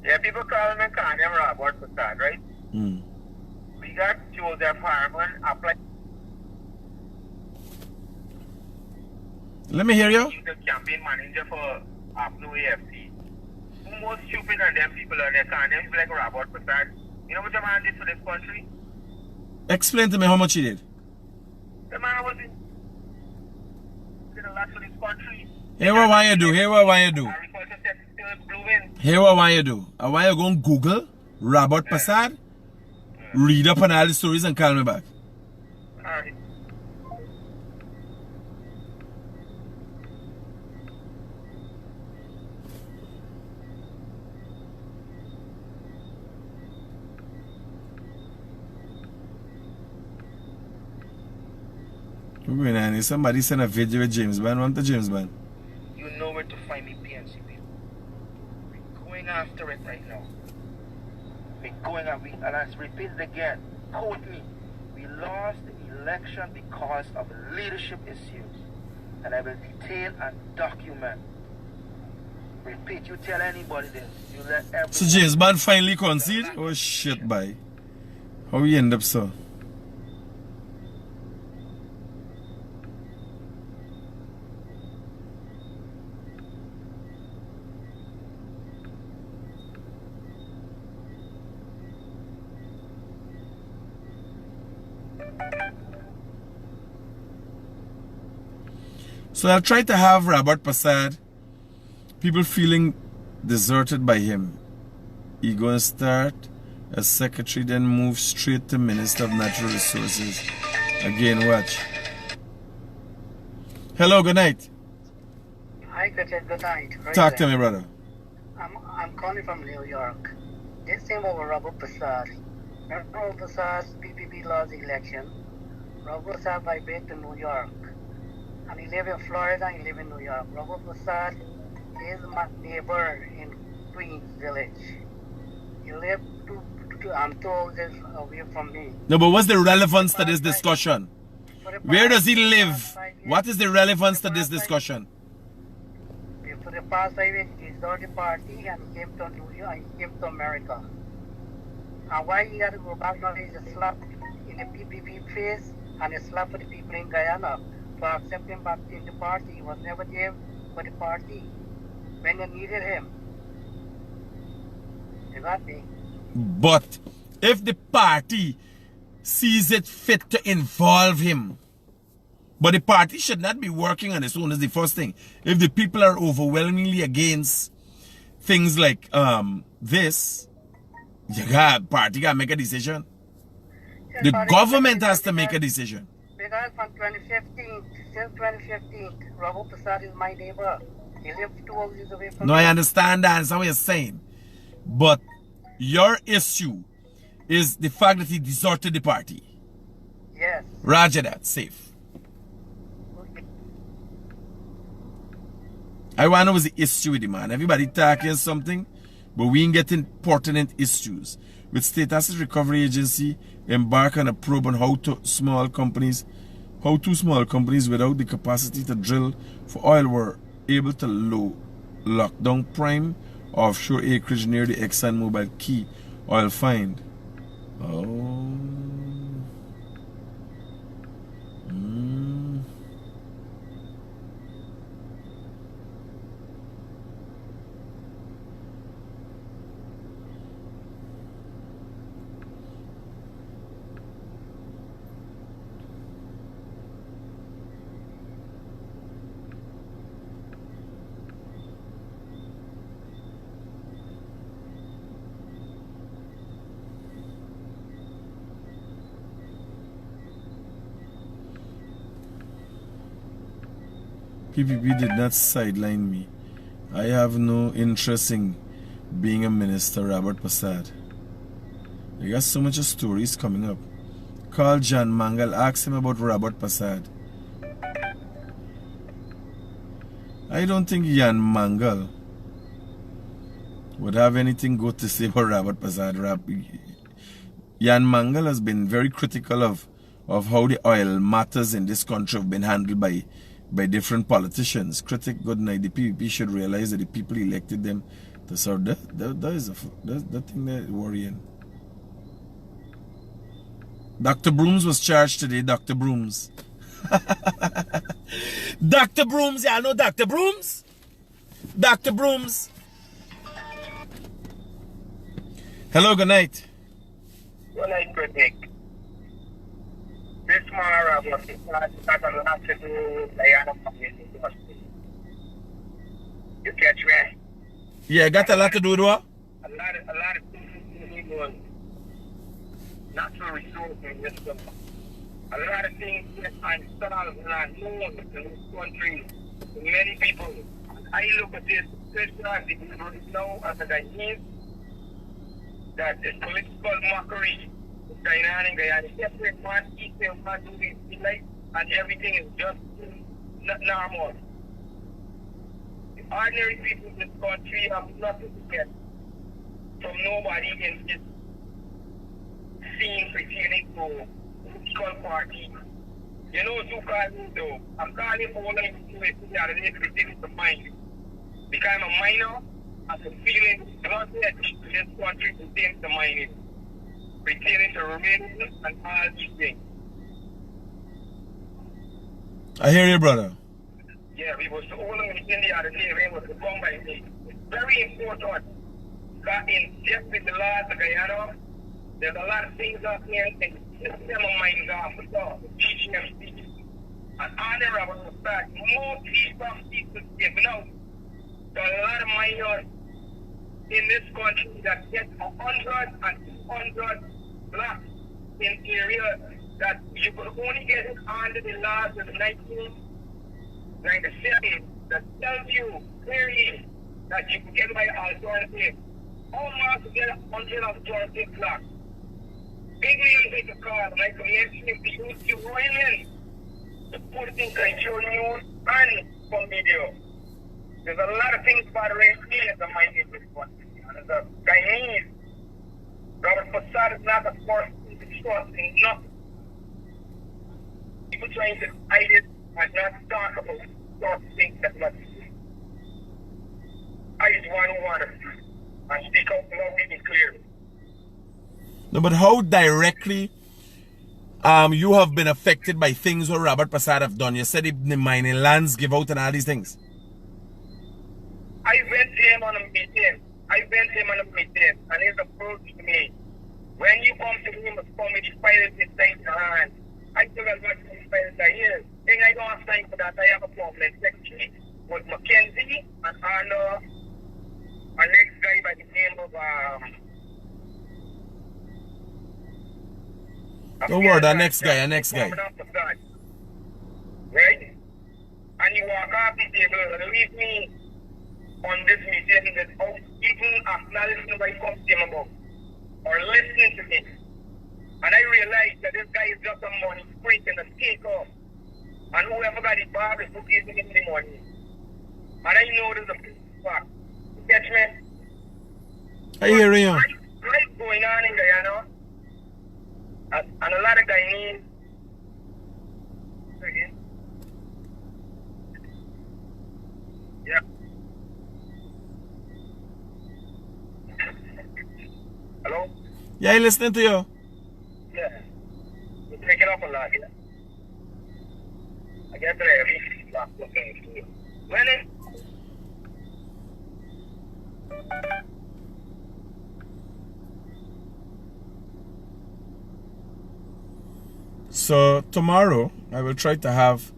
Yeah, people call me Kanye Robert Prasad, right? We got Joseph Harmon apply. Let me hear you. He's the campaign manager for Apno AFC. Who more stupid than them people are there? Kanye is like Robert Prasad. You know what the man did for this country? Explain to me how much he did. The man was in a lot for this country. Here what I do. Here what I do. Agriculture sector still blooming. Here what I do. I want you to go and Google Robert Prasad, read up on all the stories and call me back. Alright. What's going on? Somebody sent a video with James Bond. Want the James Bond? You know where to find me, PNC people. We're going after it right now. We're going after it. And I repeat it again. Quote me. We lost the election because of leadership issues. And I will detail and document. Repeat, you tell anybody this. You let everyone. So James Bond finally conceded? Oh shit, bye. How you end up so? So I'll try to have Robert Passad, people feeling deserted by him. He going to start as secretary, then move straight to Minister of Natural Resources. Again, watch. Hello, good night. Hi, Critic, good night. Talk to me, brother. I'm calling from New York. This thing over Robert Passad. Remember Robert Passad's PPP lost the election? Robert Passad migrated to New York. And he live in Florida and he live in New York. Robert Passad is my neighbor in Queens Village. He live 2 houses away from me. No, but what's the relevance to this discussion? Where does he live? What is the relevance to this discussion? For the past 5 years, he started the party and he came to New York, he came to America. And why he got to go back now is a slap in the PPP face and a slap for the people in Guyana for accepting back in the party. He was never there for the party when they needed him. You got me? But if the party sees it fit to involve him, but the party should not be working on its own, is the first thing. If the people are overwhelmingly against things like this, party got to make a decision. The government has to make a decision. Because from 2015, since 2015, Robert Passad is my neighbor. He lives 2 houses away from me. No, I understand that. That's what you're saying. But your issue is the fact that he deserted the party. Yes. Roger that. Safe. I want to know what's the issue with the man. Everybody talking something, but we ain't getting pertinent issues. With State Asset Recovery Agency embark on a probe on how two small companies without the capacity to drill for oil were able to lock down prime offshore acreage near the ExxonMobil key oil find. Oh. PPP did not sideline me. I have no interest in being a minister, Robert Passad. I got so much stories coming up. Call John Mangal, ask him about Robert Passad. I don't think Jan Mangal would have anything good to say about Robert Passad. Jan Mangal has been very critical of how the oil matters in this country have been handled by different politicians. Critic, good night. The PPP should realize that the people elected them to serve. That is the thing that worrying. Dr. Brooms was charged today. Dr. Brooms. Dr. Brooms, y'all know Dr. Brooms? Dr. Brooms. Hello, good night. Good night, Critic. This man, got a lot to do with Guyana community. You catch me? Yeah, got a lot to do with what? A lot of things going. Natural resources in this country. A lot of things that I'm installed and are known in this country to many people. I look at this, especially now as a Guyanese, that the political mockery is going on in Guyana. Everyone eats and one do his life, and everything is just not normal. The ordinary people in this country have nothing to get from nobody in this scene pertaining to political party. You know what you call me though? I'm calling for one of the other pertaining to mine. Because I'm a minor, I'm feeling blooded to this country pertaining to mining, pertaining to Romania and all these things. I hear you, brother. Yeah, we was the only in the other day when was come by me. It's very important that in just with the laws of Guyana, there's a lot of things out here and the system of mine off the top, teaching them speech. And all the Robert Passad, more people giving out to a lot of minors in this country that get 100 and 200 blocks in areas that you could only get it under the laws of 1997 that tells you clearly that you can get by alternative. Almost to get 120 blocks. Big man take a car, like I mentioned, the youth you willing to put it in control news and from video. There's a lot of things about race here that might be this one. And as a Guyanese, Robert Passad is not a force to trust in nothing. People trying to hide it and not talk about sort of things that must be. I just want to and speak out more really clearly. No, but how directly you have been affected by things what Robert Passad have done? You said the mining lands give out and all these things. I went to him on a meeting. And he's approached me. When you come to him, it's for me to file it in hand. I told him what to file it here. Then I don't have time for that. I have a problem secretary with Mackenzie and Arno, a next guy by the name of don't worry, that next guy. Right? And you walk off the table and leave me on this meeting without even acknowledging what he comes to him about or listening to me. And I realized that this guy is just a money freak and a takeoff. And whoever got the bar is who gives him the money. And I know there's a fact. You catch me? I hear you. Life going on in Guyana. And a lot of Guyanese. Yeah. Hello? Yeah, I listening to you. Yeah. You're breaking up a lot, yeah. I guess I reached last looking. When it? So tomorrow I will try to have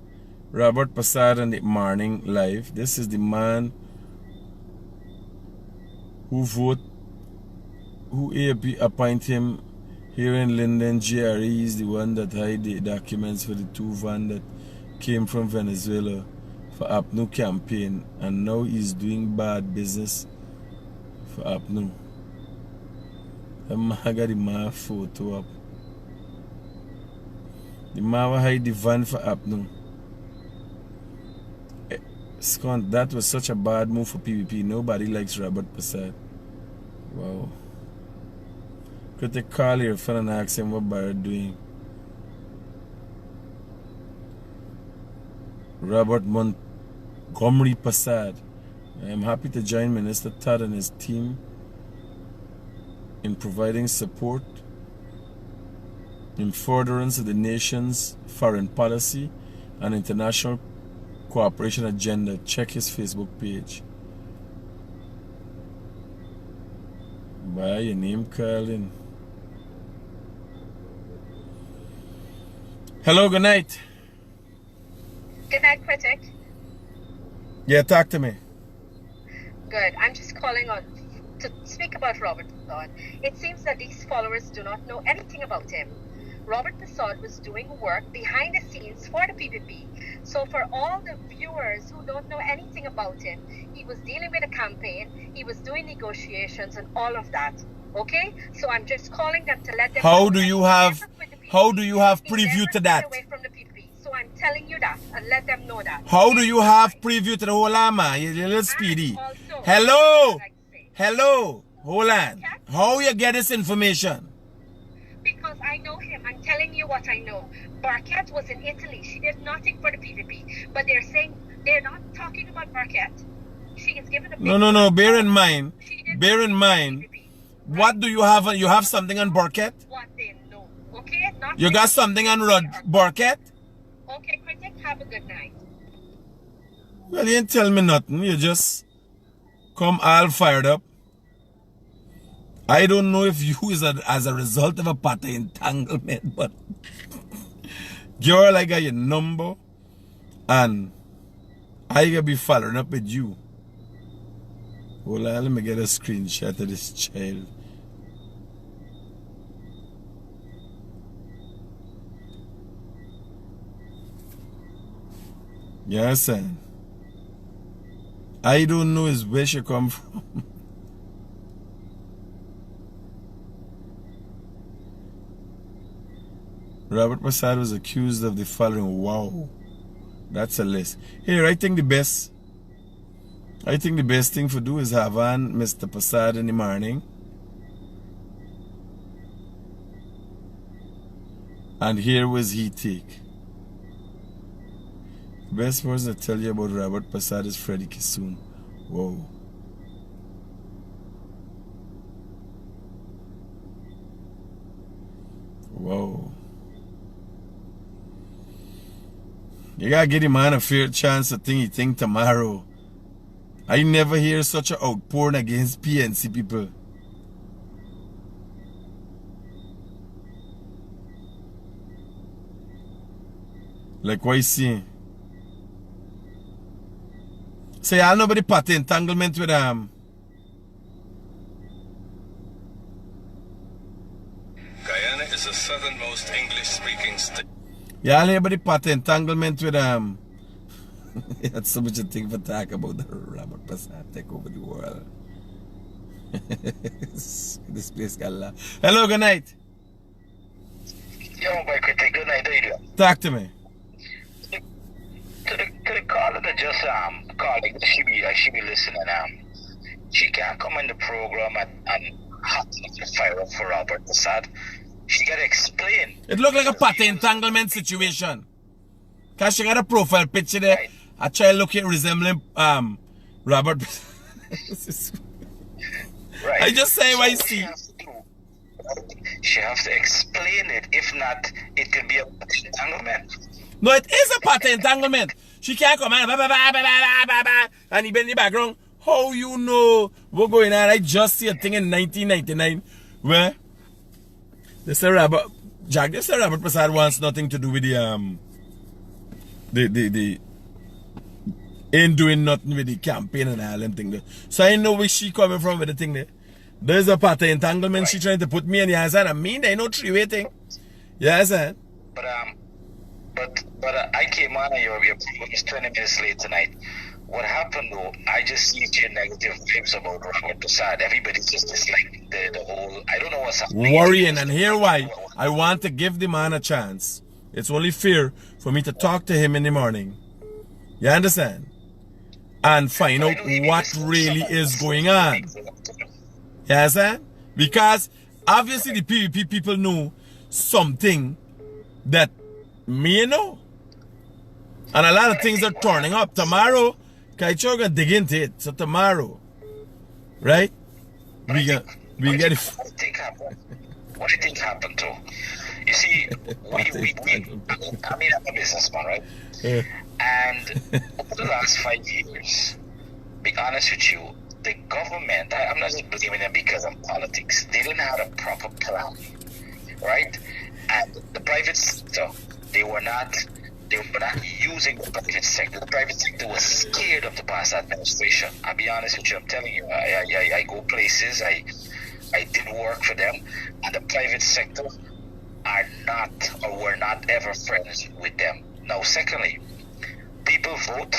Robert Passad in the morning live. This is the man who appoint him here in Linden. GRE is the one that hide the documents for the two van that came from Venezuela for APNU campaign, and now he's doing bad business for APNU. I got the man photo up. The man will hide the van for APNU. Scott, that was such a bad move for PVP. Nobody likes Robert Passad. Wow. Critic call your friend and ask him what Barrett doing. Robert Montgomery Passad. I am happy to join Minister Todd and his team in providing support in furtherance of the nation's foreign policy and international cooperation agenda. Check his Facebook page. By your name, Carlin. Hello, good night. Good night, Critic. Yeah, talk to me. Good. I'm just calling on to speak about Robert Passad. It seems that these followers do not know anything about him. Robert Passad was doing work behind the scenes for the PPP. So for all the viewers who don't know anything about him, he was dealing with a campaign, he was doing negotiations and all of that. Okay? So I'm just calling them to let them know. How do you have preview to that? Away from the PPP. So I'm telling you that and let them know that. How do you have preview to the whole armor? You're a little speedy. Hello? Hello? Hold on. How you get this information? Because I know him. I'm telling you what I know. Barquette was in Italy. She did nothing for the PPP. But they're saying they're not talking about Barquette. She is given a No. Bear in mind. What do you have? You have something on Barquette? What they know. Okay? Not you got something on Barquette? Okay, Critic. Have a good night. Well, you didn't tell me nothing. You just come all fired up. I don't know if you is as a result of a party entanglement, but girl, I got your number. And I gonna be following up with you. Hold on, let me get a screenshot of this child. You understand? I don't know is where she come from. Robert Prasad was accused of the following. Wow. That's a list. Here, I think the best thing for do is have on Mr. Prasad in the morning. And here was he take. Best person to tell you about Robert Prasad is Freddie Kissoon. Whoa. Whoa. You gotta give the man a fair chance to think he think tomorrow. I never hear such an outpouring against PNC people. Like what you see? Say y'all know about the party entanglement with Guyana is the southernmost English-speaking state. Y'all know about the party entanglement with That's so much a thing for talk about the Robert Prasad take over the world. This place got laugh. Hello, good night. Yo, my Critic, good night, how you doing? Talk to me. To the caller that just calling, she be listening. She can't come in the program and hot fire up for Robert Prasad. She gotta explain. It looked like a party entanglement situation. Cause she got a profile picture there. Right. A child looking resembling Robert. Right. I just say what I see. She has to explain it. If not, it could be a party entanglement. No, it is a party entanglement. She can't come and and he been in the background. How you know what's going on? I just see a thing in 1999 where they say Robert Prasad wants nothing to do with the ain't doing nothing with the campaign and all them thing there. So I know where she coming from with the thing there. There's a party entanglement. Right. She trying to put me in the answer. I mean, they know three-way thing. Yes, sir. But I came on and your program is 20 minutes late tonight. What happened though, I just see negative vibes about Robert Prasad. Everybody's just disliking the whole, I don't know what's happening. Worrying, and here why. I want to give the man a chance. It's only fair for me to talk to him in the morning. You understand? And find out what really is going on. You understand? Because obviously the PVP people know something that me know. And a lot of things are turning up. Tomorrow, Kaicho gonna dig into it. So tomorrow, right? We get it. What do you think happened too? You see, I'm a businessman, right? Yeah. And over the last 5 years, be honest with you, the government, I'm not just blaming them because of politics. They didn't have a proper plan, right? And the private sector, they were not using the private sector. The private sector was scared of the past administration. I'll be honest with you, I'm telling you, I go places, I did work for them, and the private sector are not or were not ever friends with them. Now, secondly, people vote,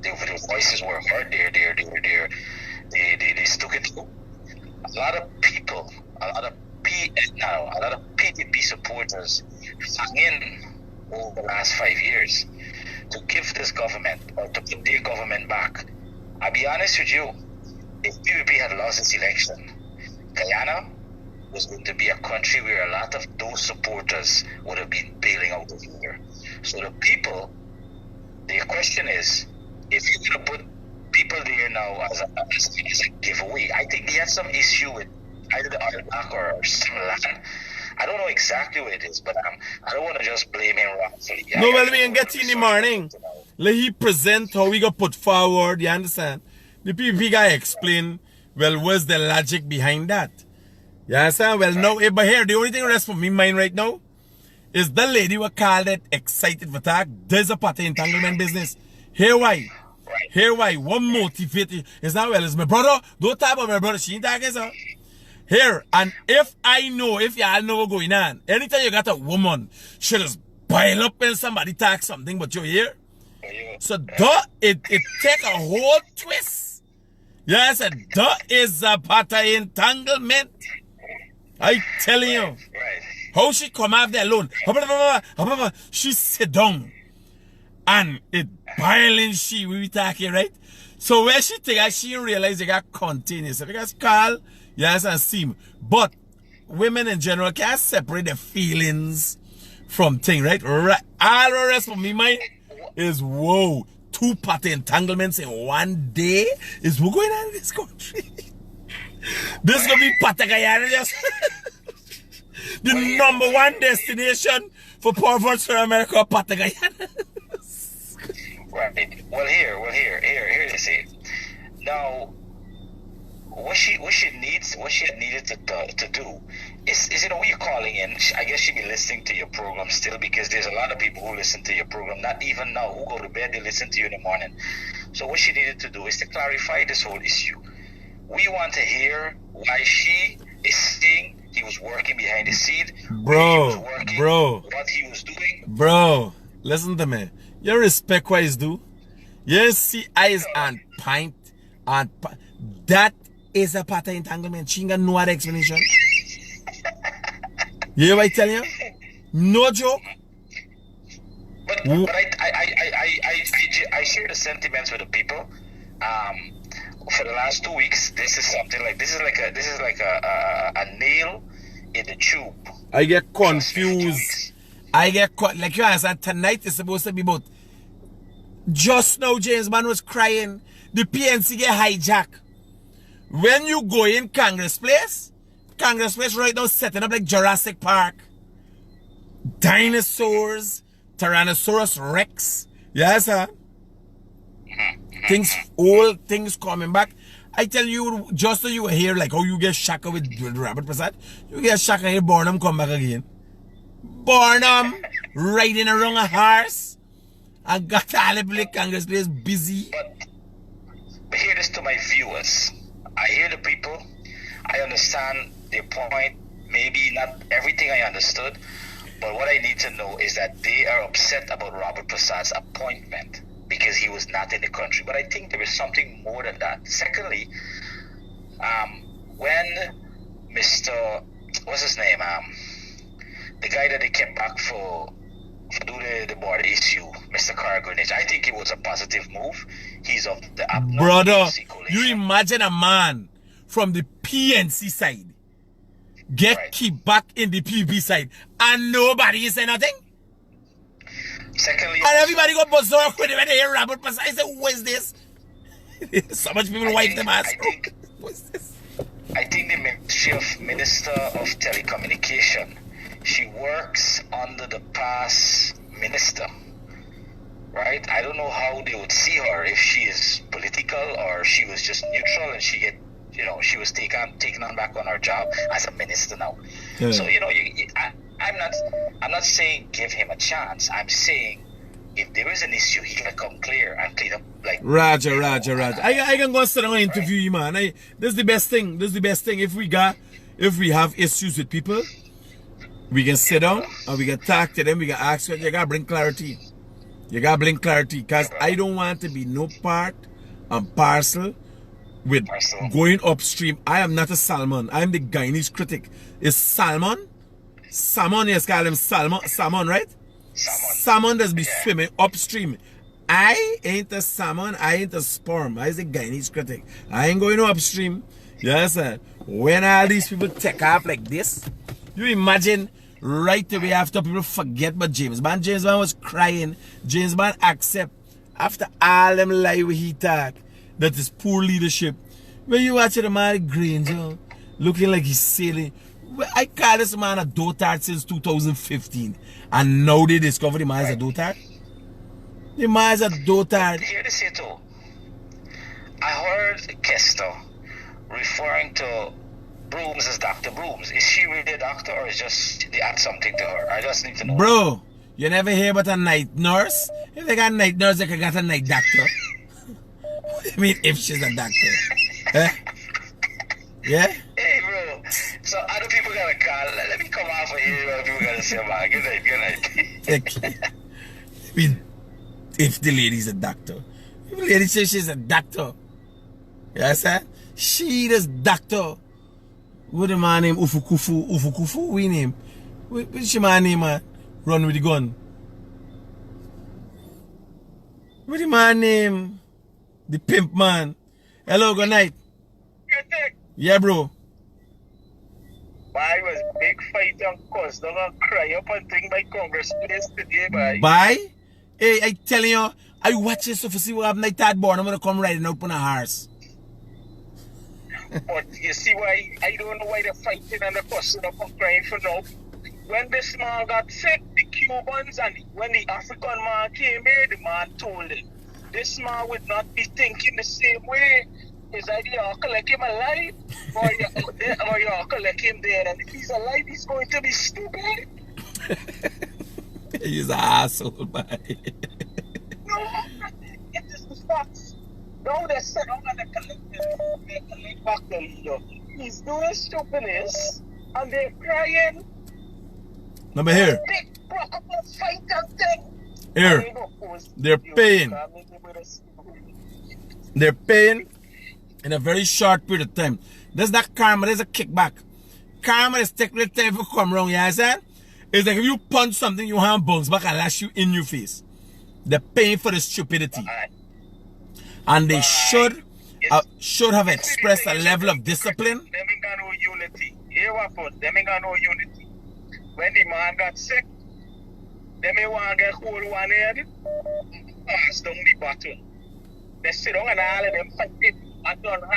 their voices were heard, they stuck it through. A lot of people, a lot of PDP supporters hung in over the last 5 years to give this government or to put their government back. I'll be honest with you, if PDP had lost this election, Guyana was going to be a country where a lot of those supporters would have been bailing out the leader. So the people, the question is, if you're going to put people there now as a giveaway, I think they have some issue with either the oil back or some land. I don't know exactly what it is, but I don't want to just blame him wrongfully. No, well, we can get in the morning. Let he present how we got put forward, you understand? The PVP guy explain, well, what's the logic behind that? You understand? Well, no, but here, the only thing that's for me mind right now is the lady who called it excited for talk. There's a party entanglement business. Here why? Here why? What motivated? It's not well, it's my brother. Don't talk about my brother. She ain't talking, sir. Here, and if y'all know what's going on, anytime you got a woman, she just pile up when somebody talk something, but you hear? So it take a whole twist. Yes, that is a party entanglement. I telling you. How she come out there alone. She sit down. And it piling she we talking, right? So when she take her, she realize they got continuous. Because Carl, yes, and seem. But women in general can't separate their feelings from thing, right? All the rest of me mind is whoa. 2 party entanglements in one day is what's going on in this country. This is gonna be Patagayana just the #1 destination for perverts for America, Patagayana. Right. Well, here they say. Now, what she needed to do is what you're calling in. I guess she be listening to your program still, because there's a lot of people who listen to your program, not even now, who go to bed, they listen to you in the morning. So what she needed to do is to clarify this whole issue. We want to hear why she is saying he was working behind the scene, what he was doing. Bro, listen to me. You respect what he's do. You see eyes and pint and that is a pattern entanglement. She ain't got no other explanation. You hear what I tell you? No joke. But I share the sentiments with the people. For the last 2 weeks, this is like a nail in the tube. I get confused. I get like you answered, tonight is supposed to be about. Just now James Bond was crying. The PNC get hijacked. When you go in Congress Place right now setting up like Jurassic Park. Dinosaurs, Tyrannosaurus Rex. Yes, sir. Old things coming back. I tell you, just so you were here, like how you get shaka with Robert Prasad, you get shaka here, Barnum come back again. Barnum riding around a horse. I got all the Congress Place busy. But hear this to my viewers. I hear the people. I understand their point. Maybe not everything I understood. But what I need to know is that they are upset about Robert Prasad's appointment because he was not in the country. But I think there is something more than that. Secondly, when Mr. What's his name? The guy that they came back for do the border issue, Mr. Cargrenage, I think it was a positive move. He's of the brother, you imagine a man from the PNC side get keep back in the PB side and nobody is saying nothing? Secondly, and everybody got berserk when they hear Robert Prasad. I said, who is this? So much people wipe them ass. What's this? I think the Minister of Telecommunication, she works under the past minister, right? I don't know how they would see her, if she is political or she was just neutral and she was taken on back on her job as a minister now. Yeah. So I'm not saying give him a chance. I'm saying if there is an issue, he can come clear and clean up. Like Roger. I can go sit down and interview you, man. This is the best thing. If we have issues with people, we can sit down and we can talk to them. We can ask them. You gotta bring clarity. Because I don't want to be no part and parcel with going upstream. I am not a salmon. I am the Guyanese critic. Is salmon? Salmon, yes, call him salmon, right? Salmon does be swimming upstream. I ain't a salmon. I ain't a sperm. I is a Guyanese critic. I ain't going upstream. Yes, sir. When all these people take off like this, you imagine right away after people forget about James Bond. James Bond was crying. James Bond accept after all them lie with he talk that is poor leadership. When you watch the man Granger looking like he's sailing. I call this man a dotard since 2015. And now they discover the man is a dotard. The man is a dotard. Hear this here too. I heard Kester referring to Brooms is Dr. Brooms. Is she really a doctor or is just they add something to her? I just need to know. Bro, you never hear about a night nurse? If they got a night nurse, they can get a night doctor. I mean, if she's a doctor. Eh? Yeah? Hey, bro. So other people got to call. Let me come off of here. Other people got to say, man, good night. I mean, if the lady's a doctor. If the lady says she's a doctor. You understand? She is doctor. What the man name? Ufukufu? We name? What's your man name, man? Run with the gun. What the man name? The pimp man. Hello, good night. Yeah, bro. Why was big fight and cause don't cry up and thing by Congress yesterday, boy. Bye? Hey, I telling you, I watch this so for see what happened. I thought born, I'm gonna come riding up on a horse. But you see why I don't know why they're fighting and they're cussing up and crying for now. When this man got sick, the Cubans and when the African man came here, the man told him this man would not be thinking the same way. It's either you collect him alive or you collect him dead. And if he's alive, he's going to be stupid. He's an asshole, man. No, it is the facts. Now they said, I'm going to collect back the leader. He's doing stupidness and they're crying. Number here. Big fight and thing. Here. They're paying. They're paying in a very short period of time. There's that karma, there's a kickback. Karma is taking the time to come around, you understand? It's like if you punch something, you have bounce back and lash you in your face. They're paying for the stupidity. And they should have expressed a level of discipline. Them ain't got no unity. Here what happened? Them ain't got no unity. When the man got sick, them ain't want to get hold one head, pass down the button. They sit down and all of them fight it. I don't want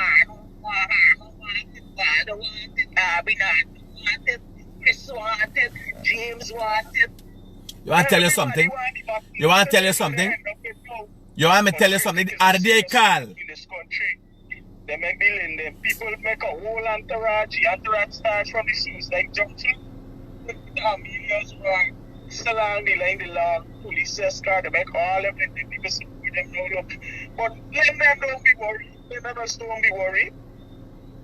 it, Chris want it, James want it. You want to tell you something? You want to tell you something? You want me to tell you something? Are they call? In this country, they make dealing them. People make a whole entourage. The entourage starts from the seas like junction. Millions were still along the line, the law, police escort, they make all everything. People support them now, look. But let them don't be worried. Let them don't be worried.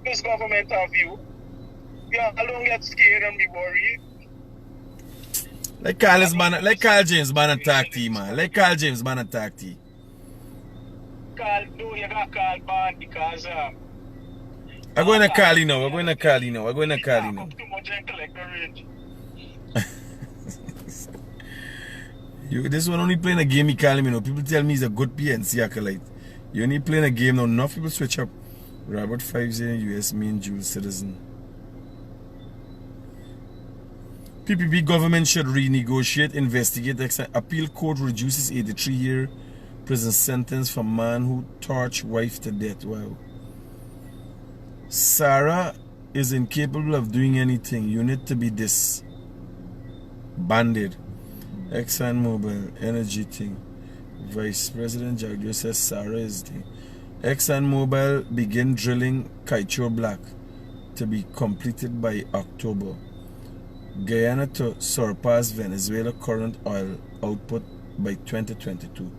This government of you. You don't get scared and be worried. Let Carl James ban attack T, man. Let Carl James ban attack T. No, you got Carl ban because I'm going to call you now. I'm going to call you now. I'm going to call you now. Too much and collect the range. This one only playing a game he calling me now. People tell me he's a good PNC acolyte. You only playing a game now. Enough people switch up. Robert 5-0 US main dual citizen. PPP government should renegotiate, investigate, appeal court reduces 83-year prison sentence for man who torched wife to death. Wow. Sarah is incapable of doing anything. You need to be disbanded. ExxonMobil energy thing. Vice President Jagger says Sarah is the ExxonMobil begin drilling Kaichor Black to be completed by October. Guyana to surpass Venezuela current oil output by 2022.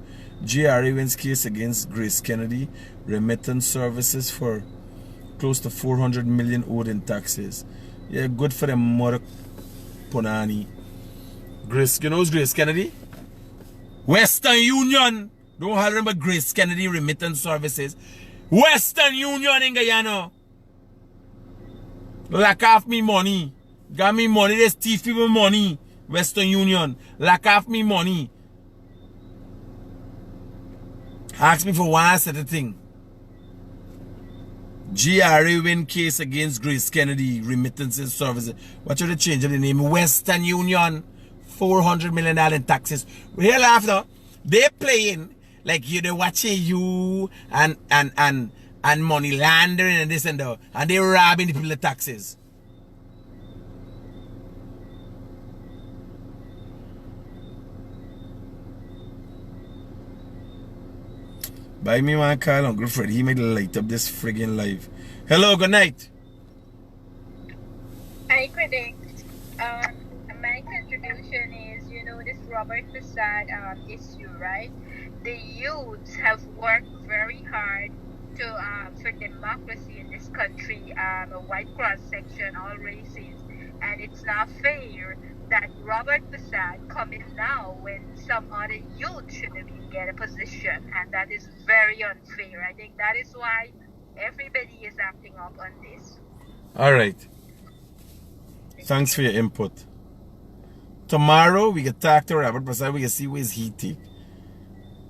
GRA wins case against Grace Kennedy. Remittance services for close to 400 million owed in taxes. Yeah, good for them mother punani. Grace, you know who's Grace Kennedy? Western Union. Don't remember Grace Kennedy remittance services. Western Union in Guyana. Lack off me money. Got me money, there's thief people money. Western Union. Lack off me money. Ask me for one set of thing. GRA win case against Grace Kennedy remittances services. What should they change the name? Western Union. $400 million in taxes. We hear after they playing like they're watching you and money laundering and this and that, and they robbing the people of taxes. Buy me one call, Uncle Fred. He might light up this friggin' live. Hello, good night. Hi, Critic. My contribution is, this Robert Prasad issue, right? The youths have worked very hard for democracy in this country, a white cross section, all races, and it's not fair that Robert Prasad come in now when some other youth should have been get a position, and that is very unfair. I think that is why everybody is acting up on this. All right. Thanks for your input. Tomorrow we can talk to Robert Prasad. We can see where he take.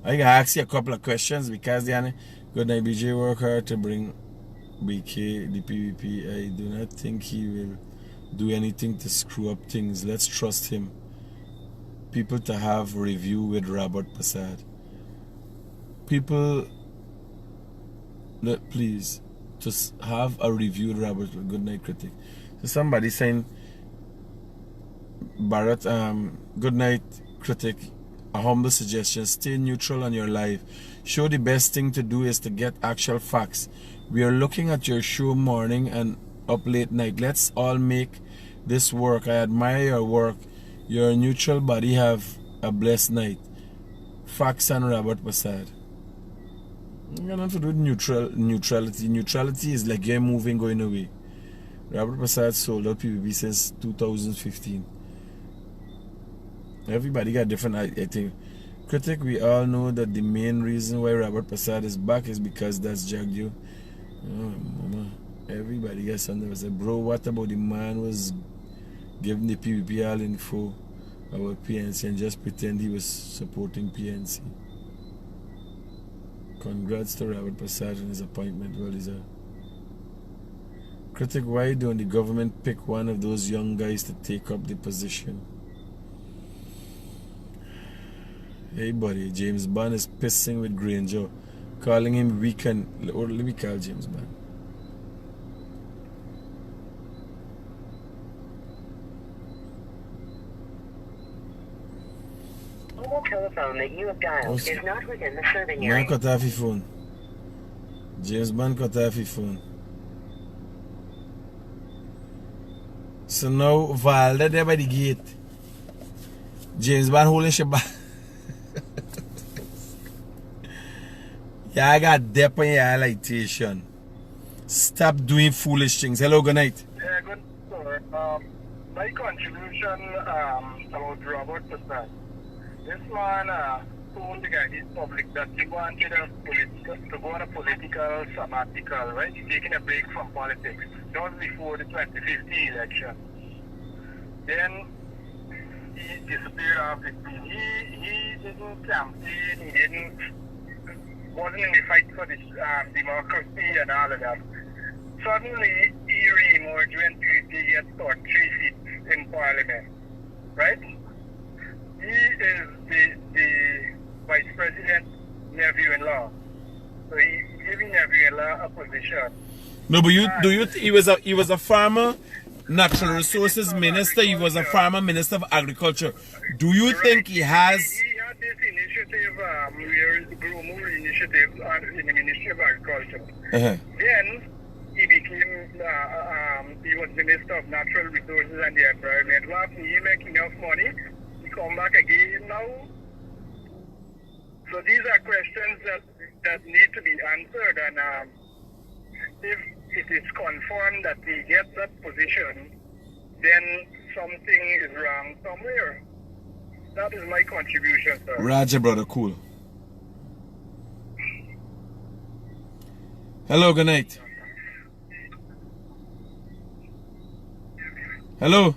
I can ask you a couple of questions because good night, BJ. Work hard to bring BK the PvP. I do not think he will do anything to screw up things. Let's trust him. People to have review with Robert Prasad. People, please, just have a review with Robert. Good night, Critic. So somebody saying, Barrett, good night, Critic. A humble suggestion, stay neutral on your live. Show the best thing to do is to get actual facts. We are looking at your show morning and up late night. Let's all make this work. I admire your work. Your neutral body. Have a blessed night. Facts and Robert Prasad. You don't have to do neutrality. Neutrality is like you're moving, going away. Robert Prasad sold out PvP since 2015. Everybody got different, I think. Critic, we all know that the main reason why Robert Prasad is back is because that's jagged you. Oh, mama. Everybody gets something. I said, bro, what about the man was giving the PvP all info about PNC and just pretend he was supporting PNC? Congrats to Robert Prasad on his appointment. Well, he's a Critic, why don't the government pick one of those young guys to take up the position? Hey buddy, James Bond is pissing with Granger, calling him weak and... Or let me call James Bond. Mobile telephone that you have dialed is not within the serving area. Man cut off his phone. James Bond cut off his phone. So now VOLDA there by the gate. James Bond holding shit back. Yeah, I got depth on your highlightation. Stop doing foolish things. Hello, good night. Yeah, good. So, my contribution about Robert Prasad. This man told the guy in public that he wanted to go on a political sabbatical, right? He's taking a break from politics. That was before the 2015 election. Then he disappeared off the scene. He didn't campaign, wasn't in the fight for this democracy and all of that. Suddenly, he re-emerged when he gets 3 seats in parliament, right? He is the vice president nephew-in-law. So he's giving nephew-in-law a position. No, but he was a farmer, natural resources minister. He was a farmer, minister of agriculture. Do you think he has? He had this initiative, where the Grow More initiative in the Ministry of Agriculture. Then he became, he was Minister of Natural Resources and the Environment. Well, he make enough money. He come back again now. So these are questions that need to be answered, and if it is confirmed that he gets that position, then something is wrong somewhere. That is my contribution, sir. Roger, brother, cool. Hello, good night. Hello.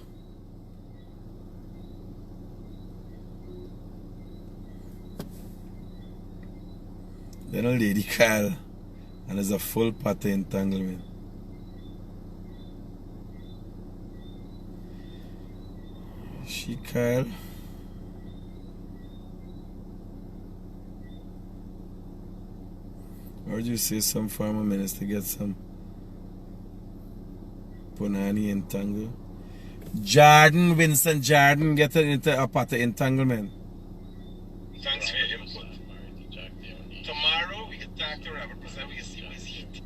Then a lady call, and there's a full pattern entanglement. She called. Or do you say some farmer minister get some punani entangle? Vincent Jordan get into a pattern entanglement. Thanks for your input. Tomorrow we can talk to Robert Prasad. We can see what he's eating.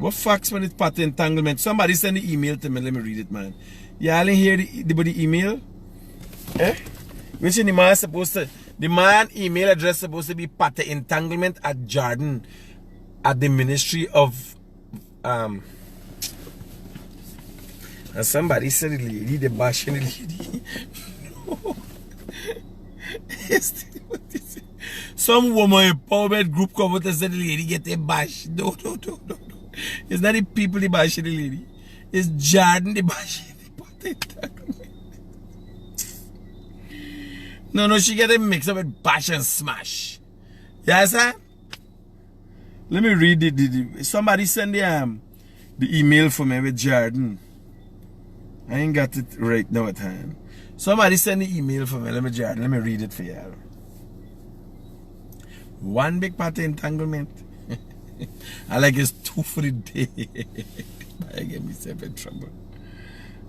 What facts when it's part entanglement? Somebody send the email to me. Let me read it, man. Y'all ain't hear the email? Eh? Which the man supposed to... The man email address supposed to be part entanglement at Jordan. At the Ministry of... And somebody said the lady, the bashing the lady. No. Some woman empowerment group come out and said the lady get a bash. No. It's not the people the bashing the lady. It's Jordan the bashing the entanglement. No, she get a mix up with bash and smash. Yes, sir? Let me read the somebody send the email for me with Jordan. I ain't got it right now at hand. Somebody send the email for me. Let me read it for y'all. One big part of entanglement. I like it's 2 for the day. I get myself in trouble.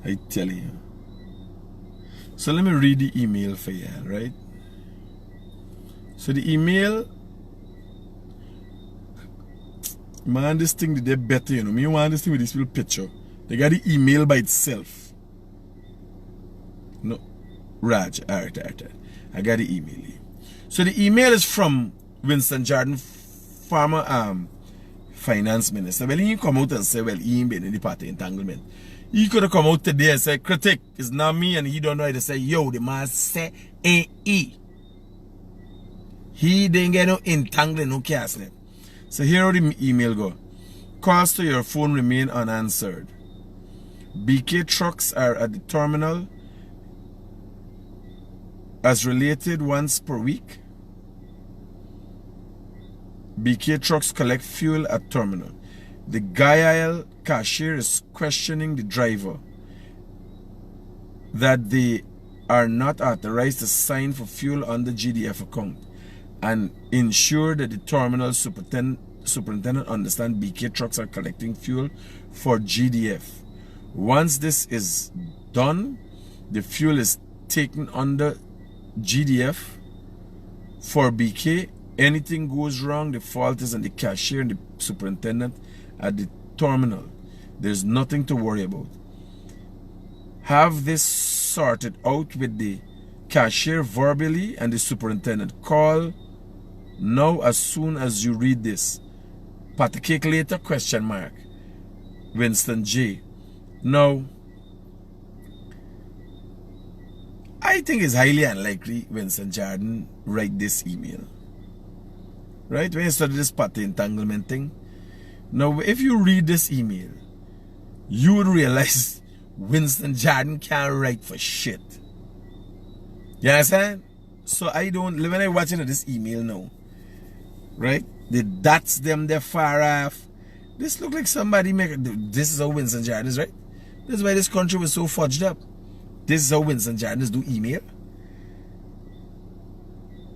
I tell you. So let me read the email for y'all, right? So the email, man, this thing they better, you know. Me want this thing with this little picture. They got the email by itself. No, Raj, alright. I got the email here. So the email is from Winston Jordan, former finance minister. Well, he come out and say, well, he ain't been in the party entanglement. He could have come out today and said, Critic, it's not me, and he don't know how to say, yo, the man say A-E. He didn't get no entanglement, no casting. So here how the email go. Calls to your phone remain unanswered. BK trucks are at the terminal as related once per week. BK trucks collect fuel at terminal. The Gaia cashier is questioning the driver that they are not authorized to sign for fuel on the GDF account and ensure that the terminal superintendent understands BK trucks are collecting fuel for GDF. Once this is done, the fuel is taken under GDF for BK. Anything goes wrong, the fault is on the cashier and the superintendent at the terminal. There's nothing to worry about. Have this sorted out with the cashier verbally and the superintendent. Call now as soon as you read this. Pat cake later, question mark. Winston J. Now, I think it's highly unlikely Winston Jordan write this email. Right? When you study this party entanglement thing. Now, if you read this email, you would realize Winston Jordan can't write for shit. You understand? So I don't, when I'm watching this email now, right? The dots them, they're far off. This look like somebody this is how Winston Jordan is, right? This is why this country was so fudged up. This is how Winston Jordan do email.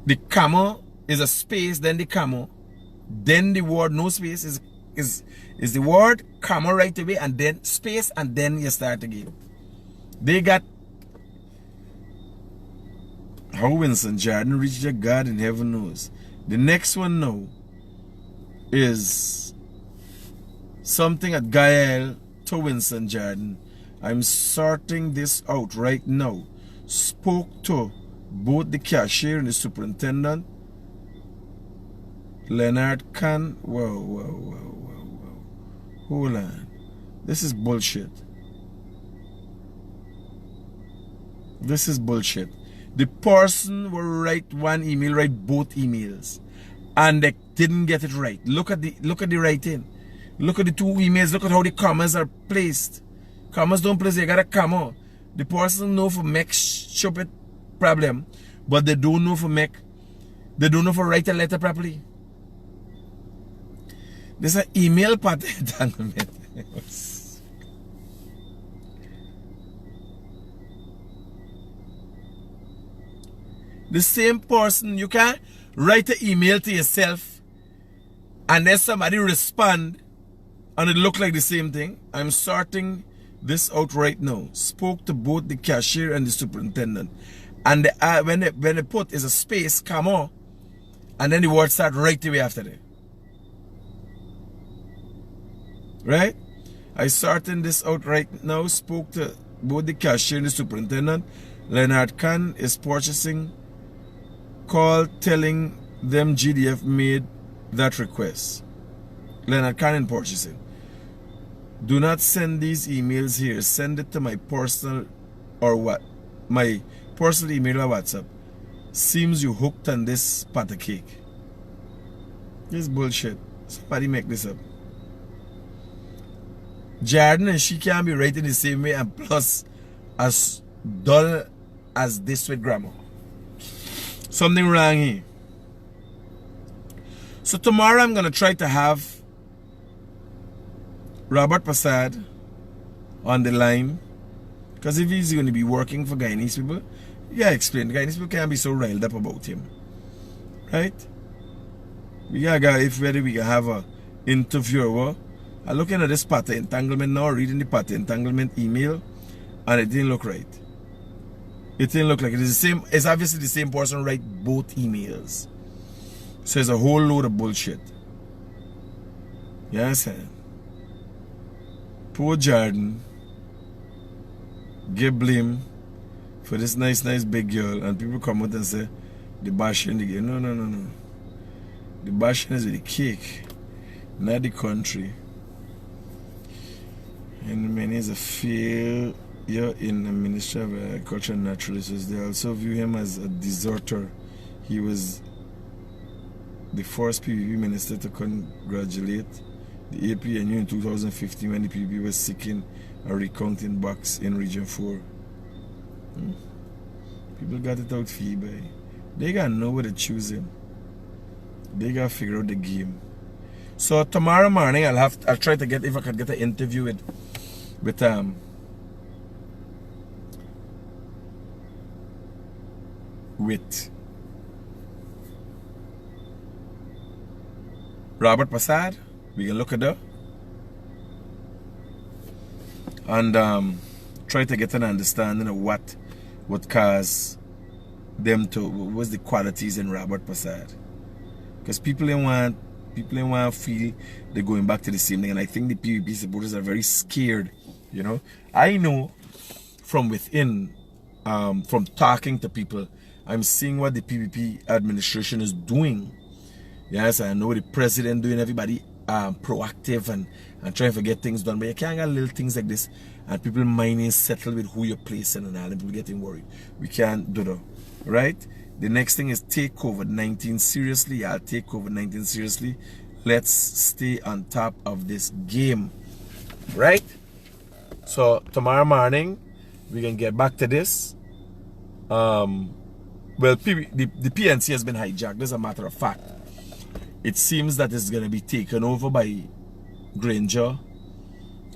The comma is a space, then the comma, then the word no space is the word, comma right away, and then space, and then you start again. They got how Winston Jordan reached a God in heaven knows. The next one now is something at Gael to Winston Jordan. I'm sorting this out right now. Spoke to both the cashier and the superintendent. Leonard Khan. Whoa. Hold on. This is bullshit. This is bullshit. The person will write one email, write both emails, and they didn't get it right. Look at the writing. Look at the two emails. Look at how the commas are placed. Commas don't place. You got a comma. The person know for make stupid problem, but they don't know for make. They don't know for write a letter properly. This is an email pattern entanglement. The same person, you can't write an email to yourself and then somebody respond and it look like the same thing. I'm sorting this out right now. Spoke to both the cashier and the superintendent. And the, when they put is a space, comma, and then the word start right away after that. Right? I sorting this out right now. Spoke to both the cashier and the superintendent. Leonard Khan is purchasing. Call telling them GDF made that request. Leonard Khan in purchasing. Do not send these emails here. Send it to my personal or what? My personal email or WhatsApp. Seems you hooked on this pot of cake. This bullshit. Somebody make this up. Jordan and she can't be writing the same way and plus as dull as this with grammar. Something wrong here. So tomorrow I'm going to try to have Robert Prasad on the line. Because if he's going to be working for Guyanese people, yeah, explain. Guyanese people can't be so riled up about him. Right? We gotta go if ready we can have a interviewer. I'm looking at this pattern entanglement now, reading the pattern entanglement email, and it didn't look right. It didn't look like it is the same. It's obviously the same person write both emails. So it's a whole load of bullshit. You understand? Poor Jordan give blame for this nice big girl, and people come out and say the bashing the girl. No. The bashing is with the cake, not the country. And many is a failure in the Ministry of Agriculture and Natural Resources. They also view him as a deserter. He was the first PPP minister to congratulate the APNU in 2015 when the PPP was seeking a recounting box in Region 4. People got it out for eBay. They got to know where to choose him. They got to figure out the game. So tomorrow morning I'll try to get, if I could get an interview with Robert Prasad. We can look at that and try to get an understanding of what caused them to, what's the qualities in Robert Prasad. Because people don't want to feel they're going back to the same thing, and I think the PPP supporters are very scared. You know, I know from within, from talking to people, I'm seeing what the PPP administration is doing. Yes, I know the president doing everybody proactive and trying to get things done, but you can't get little things like this and people minding settle with who you're placing and all, and people getting worried. We can't do that, right? The next thing is take COVID-19 seriously. I'll take COVID-19 seriously. Let's stay on top of this game, right? So tomorrow morning we can get back to this. Well, the PNC has been hijacked. As a matter of fact, it seems that it's going to be taken over by Granger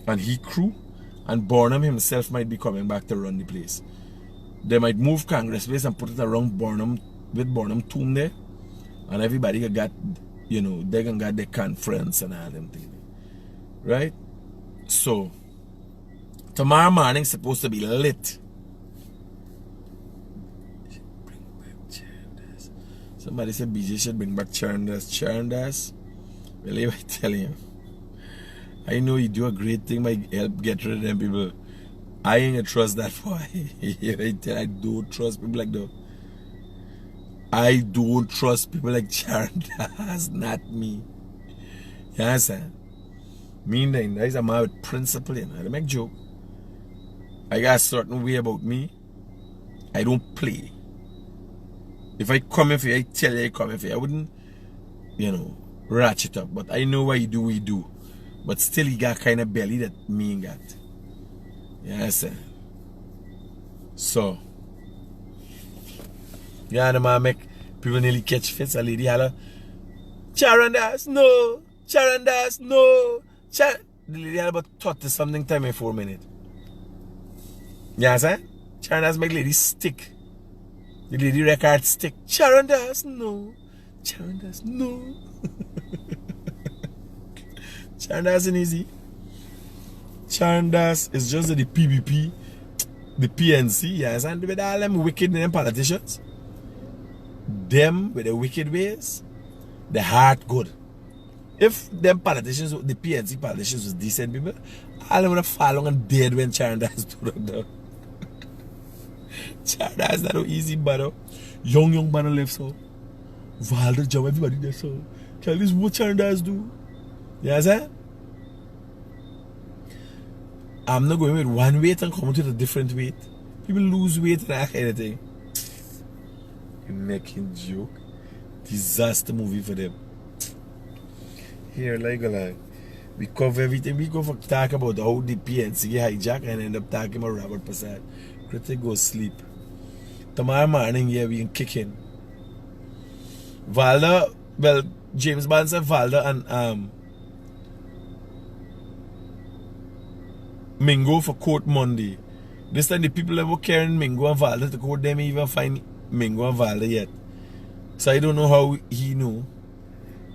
and his crew, and Burnham himself might be coming back to run the place. They might move Congress place and put it around Burnham, with Burnham tomb there, and everybody got, you know, they can get their conference and all them things, right? So tomorrow morning supposed to be lit. Somebody said BJ should bring back Charandas. Charandas? Believe I tell you. I know you do a great thing by help get rid of them people. I ain't gonna trust that boy. I don't trust people like that. I don't trust people like Charandas, not me. You understand? Meaning, that is a man with principle, you know. I don't make joke. I got a certain way about me. I don't play. If I come in for you, I tell you I come in for you. I wouldn't, you know, ratchet up. But I know what you do, we do. But still, he got kind of belly that me ain't got. You understand? So, yeah, the man make people nearly catch fits. A lady holler, Charandas, no! Charandas, no! The lady holler about 30 something time in 4 minutes. You understand? Charandas make lady stick. The lady record stick. Charandas, no. Charandas, no. Charandas isn't easy. Charandas is just the PPP, the PNC, yes, and with all them wicked them politicians. Them with the wicked ways, the heart good. If them politicians, the PNC politicians was decent people, all would have fallen and dead when Chandas do that. Chandas not no easy battle. Young man left so. Valda job everybody there so. Tell this what Chandas do. You understand? I'm not going with one weight and coming to a different weight. People lose weight and that kind of thing. You're making joke. Disaster movie for them. Here, like we cover everything. We go for talk about how the PNC hijack and end up talking about Robert Prasad. Critic go sleep. Tomorrow morning, yeah, we can kick in. VOLDA, well, James Bond said VOLDA and MINGO for court Monday. This time the people that were carrying MINGO and VOLDA to court, them even find MINGO and VOLDA yet. So I don't know how he knew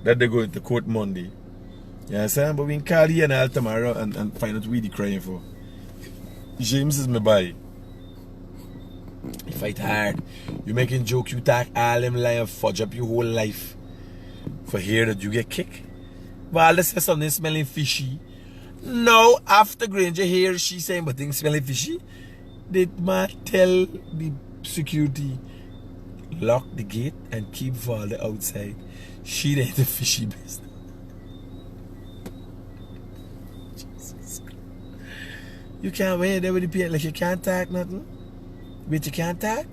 that they're going to court Monday. You understand? But we can call you and all tomorrow and find out what they're crying for. James is my boy. You fight hard. You making joke, you talk all them lie and fudge up your whole life. For here that you get kicked. VOLDA says something smelling fishy. Now, after Granger here, she saying but things smelling fishy. Did man tell the security lock the gate and keep VOLDA outside? She did the fishy business. Jesus Christ. You can't wait there with the people like you can't talk nothing. Wait, you can't talk?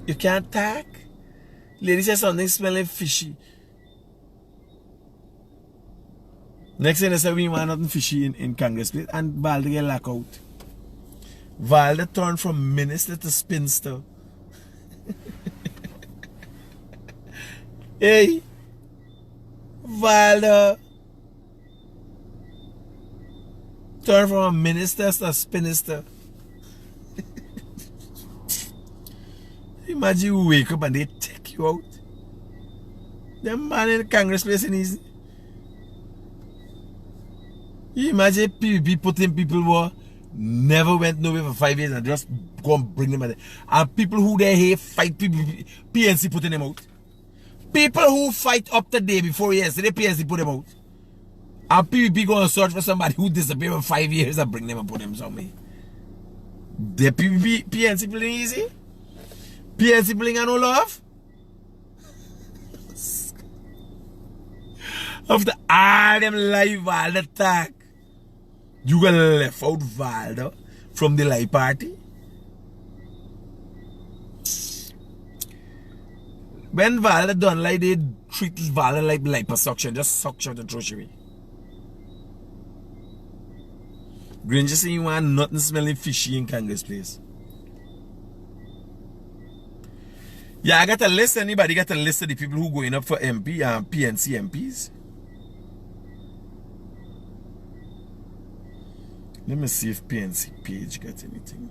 You can't talk? Lady says something smelling fishy. Next thing they say we want nothing fishy in Congress place and VOLDA get locked out. VOLDA turned from minister to spinster. Hey, VOLDA turned from a minister to a spinster. Imagine you wake up and they take you out. Them man in the Congress place in easy. You imagine PVP putting people who never went nowhere for 5 years and just go and bring them out. And people who they hate fight PVP, PNC putting them out. People who fight up the day before yesterday, PNC put them out. And PVP go and search for somebody who disappeared for 5 years and bring them and put them somewhere. The PVP, PNC playing easy? PNC playing no love? After all them live VOLDA attack, you gonna left out VOLDA from the live party? When VOLDA done like they treat VOLDA like liposuction, just suction the throw away. Granger saying you want nothing smelling fishy in Congress place. Yeah, I got a list. Anybody got a list of the people who going up for MP and PNC MPs? Let me see if PNC page got anything.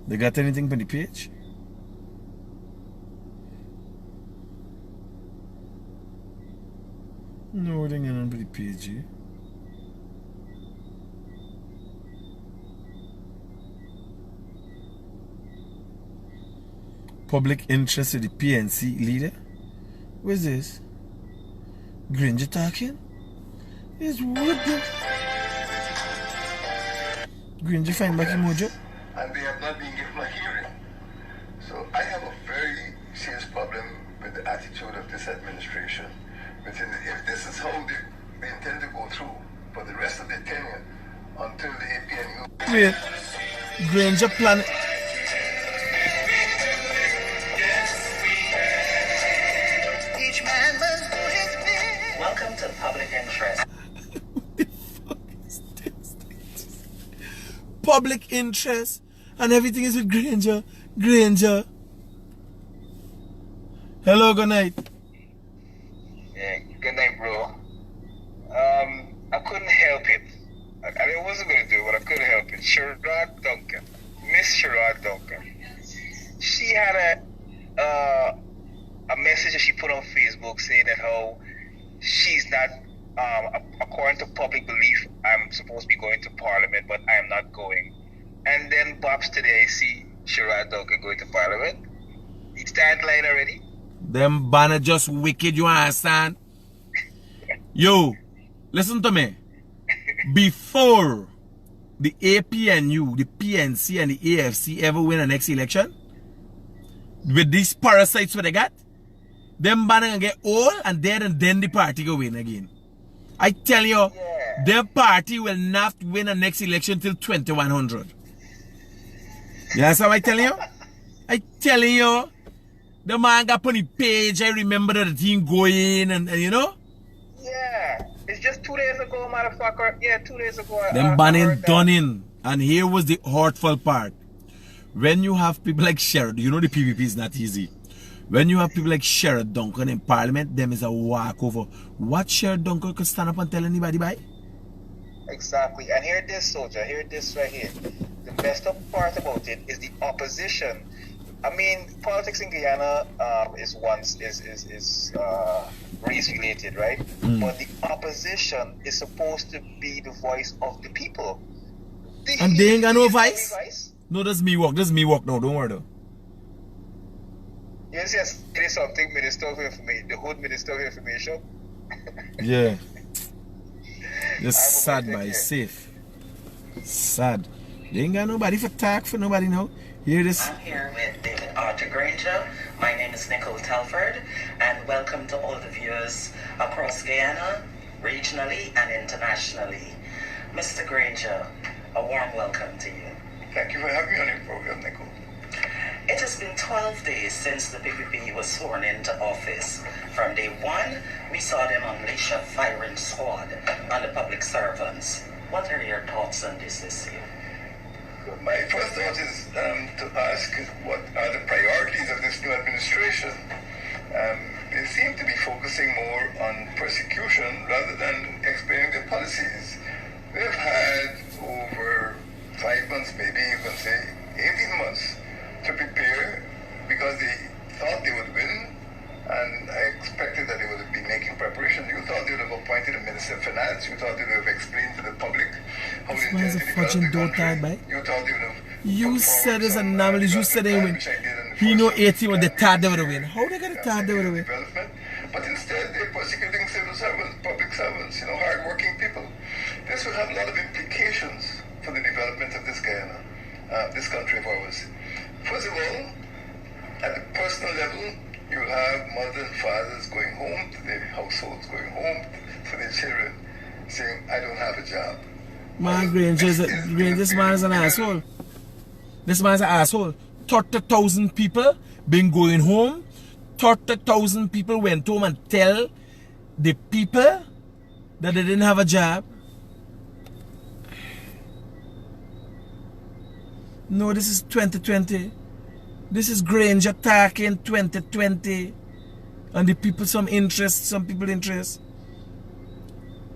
They got anything for the page? No, they ain't on the page here. Public interest in the PNC leader? Where's this? Granger talking? It's what the... Granger find back mojo? And they have not been given a hearing. So I have a very serious problem with the attitude of this administration. If this is how they intend to go through for the rest of their tenure until the APNU... Wait. Granger plan... Welcome to public interest. What the fuck is this? Public interest and everything is with Granger. Granger. Hello, good night. Yeah, good night, bro. I couldn't help it. I wasn't going to do it, but I couldn't help it. Sherrod Duncan. Miss Sherrod Duncan. She had a message that she put on Facebook saying that how she's not, according to public belief, I'm supposed to be going to Parliament, but I am not going. Pops today, I see Sherrod Duncan going to Parliament. He stand line already. Them banner just wicked, you understand? Yo, listen to me. Before the APNU, the PNC, and the AFC ever win the next election, with these parasites what they got, them banner gonna get old and dead, and then the party go win again. I tell you, their party will not win the next election till 2100. You understand what I tell you? I tell you, the man got on the page, I remember the thing going, and you know? Yeah, it's just 2 days ago, motherfucker. Yeah, 2 days ago. Them banning done in. And here was the hurtful part. When you have people like Sherrod, you know the PVP is not easy. When you have people like Sherrod Duncan in Parliament, them is a walkover. What Sherrod Duncan could stand up and tell anybody by? Exactly. And hear this, soldier. Hear this right here. The best part about it is the opposition. I mean, politics in Guyana is race related, right? But the opposition is supposed to be the voice of the people. And they ain't got no voice? No, that's me walk. That's me walk now. Don't worry though. Yes, yes. It is something Minister of Information, the Hood Minister of Information. Yeah. Just sad, but it's safe. Sad. They ain't got nobody for talk for nobody now. Hear this? I'm here with David Arthur Granger. My name is Nicole Telford, and welcome to all the viewers across Guyana, regionally and internationally. Mr. Granger, a warm welcome to you. Thank you for having me on your program, Nicole. It has been 12 days since the PPP was sworn into office. From day one, we saw them unleash a firing squad on the public servants. What are your thoughts on this issue? My first thought is to ask what are the priorities of this new administration. They seem to be focusing more on persecution rather than explaining their policies. They've had over 5 months, maybe you can say 18 months to prepare because they thought they would win, and I expected that they would be making preparation. You thought they would have appointed a Minister of Finance. You thought they would have explained to the public how they intend to develop the country. You thought they would have... You said it's an anomaly. You said they win. He know 18 was the third they would win. How they got the third they would win? But instead they're persecuting civil servants, public servants, hard-working people. This will have a lot of implications for the development of this Guyana, this country of ours. First of all, at the personal level, you have mothers and fathers going home to their households, going home to their children, saying, I don't have a job. Man, this man is an asshole. This man is an asshole. 30,000 people been going home. 30,000 people went home and tell the people that they didn't have a job. No, this is 2020. This is Granger talking 2020. And the people, some people interest.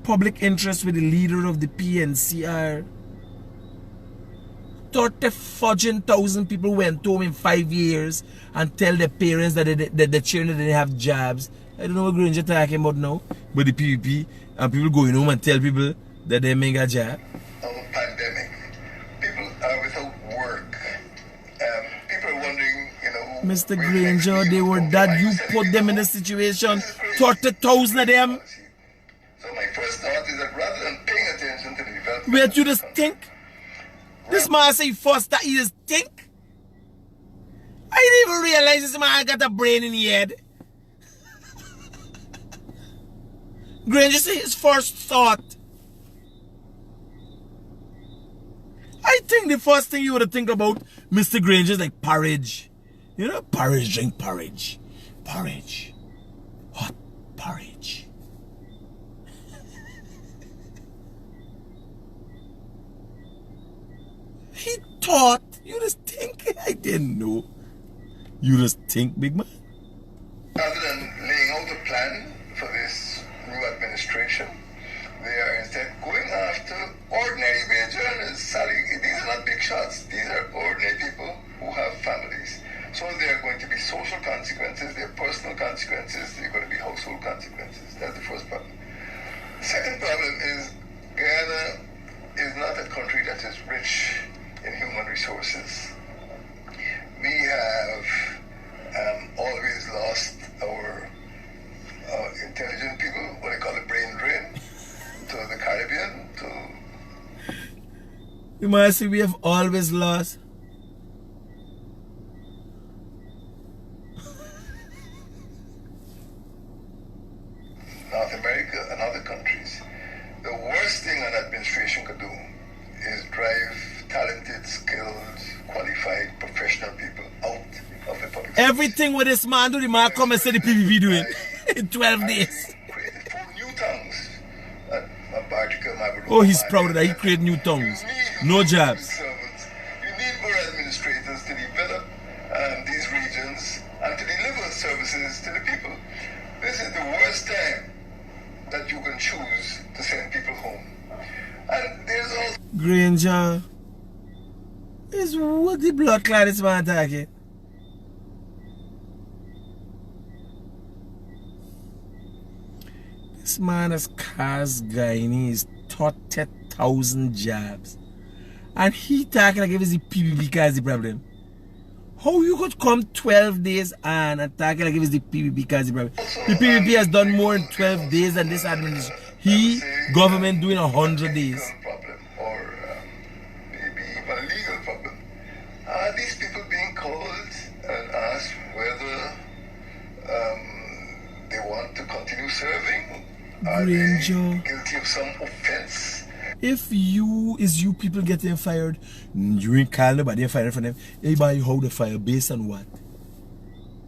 Public interest with the leader of the PNCR. 30,000 people went home in 5 years and tell their parents that the children didn't have jobs. I don't know what Granger talking about now. But the PVP and people going home and tell people that they make a job. Our pandemic. People are without work. People are wondering, Mr. Granger, they were that you put them in a situation. 30,000 of them. So my first thought is that rather than paying attention to the development... Wait, you just think? This man say first that he just think? I didn't even realize this man got a brain in his head. Granger say his first thought. I think the first thing you would think about Mr. Granger is like porridge. Porridge, drink porridge. Porridge. Hot porridge. He thought. You just think. I didn't know. You just think, big man. Rather than laying out a plan for this new administration, they are instead going after ordinary wage earners. These are not big shots. These are ordinary people who have families. So there are going to be social consequences, there are personal consequences, there are going to be household consequences. That's the first problem. The second problem is Guyana is not a country that is rich in human human resources. We have always lost our intelligent people, what they call the brain drain, to the Caribbean, to... You must see we have always lost. North America and other countries. The worst thing an administration could do is drive talented, skilled, qualified, professional people out of the public. Everything with this man do, the man come and say the PPP doing in 12 days. Created 4 new tongues. Oh, he's proud of that. He created new tongues. No jobs. You need more administrators to develop these regions and to deliver services to the people. This is the worst time that you can choose to send people home. And there's also... Granger is what the blood clot is man talking. This man has cast Guyanese 30,000 jobs. And he talking like if it's the PPP cause the problem. How you could come 12 days and talking like if it's the PPP cause the problem? The PPP has done more in 12 days than this administration. He, government, doing 100 days. Problem, or maybe even a legal problem. Are these people being called and asked whether they want to continue serving? Are they guilty of some offense? If you people getting fired, you ain't call nobody and firing for them. Everybody hold the fire based on what?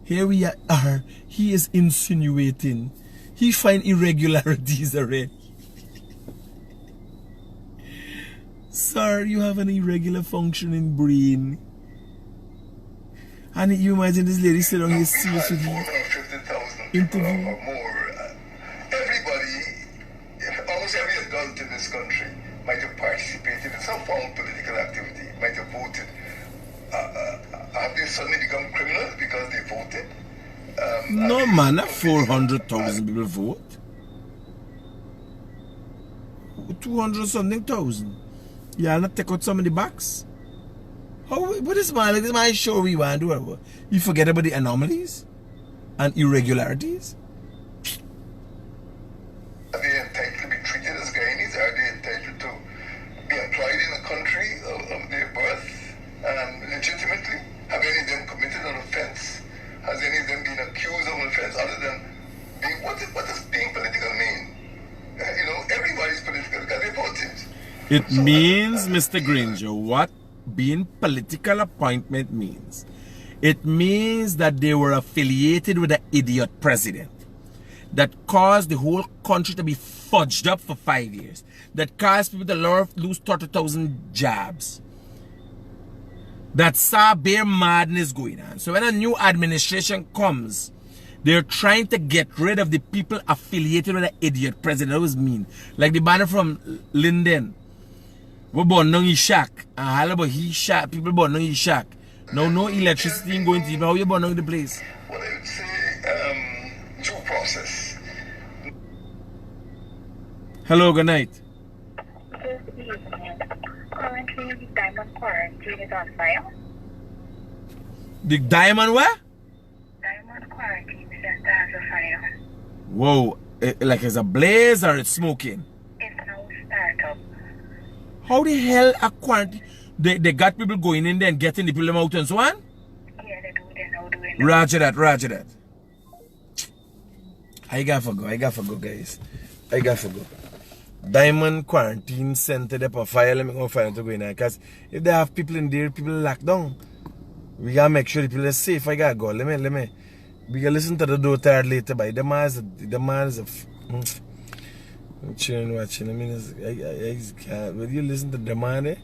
Here we are. He is insinuating. He find irregularities already. Sir, you have an irregular functioning brain. And you imagine this lady sit on his serious with you. Interview. Or more. Everybody, almost every adult in this country might have participated in some form of political activity, might have voted. Have they suddenly become criminals because they voted? No man, not 400,000 people vote. 200 something thousand. Yeah, not take out some of the backs. How? What is man? Like this man sure we want to do? You forget about the anomalies and irregularities. Are they entitled to be treated as Guyanese? Are they entitled to be employed in the country of their birth legitimately? Have any of them committed an offense? Has any of them been accused of an offense other than being, what does being political mean? You know, everybody's political because they voted. It means, Mr. Granger, what being political appointment means. It means that they were affiliated with an idiot president that caused the whole country to be fudged up for 5 years, that caused people to lose 30,000 jobs, that saw bare madness going on. So when a new administration comes, they're trying to get rid of the people affiliated with an idiot president. That was mean. Like the banner from Linden. We born on HIJACKED. And all about HIJACKED. People born on HIJACKED. Now no electricity going to you. How you born on the place? Well, I would say due process. Hello, good night. Good evening. Currently, the Diamond Quarantine is on fire. The Diamond what? Diamond Quarantine Center has a fire. Whoa, like it's a blaze or it's smoking? It's now startup. How the hell a quarantine? They got people going in there and getting the people out and so on? Yeah, they now doing Roger that. I got to go, guys. I got to go. Diamond Quarantine Center up on fire. Let me go find out to go in there. Because if they have people in there, people locked down. We gotta make sure the people are safe. I gotta go. Let me. We can listen to the door tired later, but the man is a I'm chilling, watching. I mean, I can't. Will you listen to the man? Eh?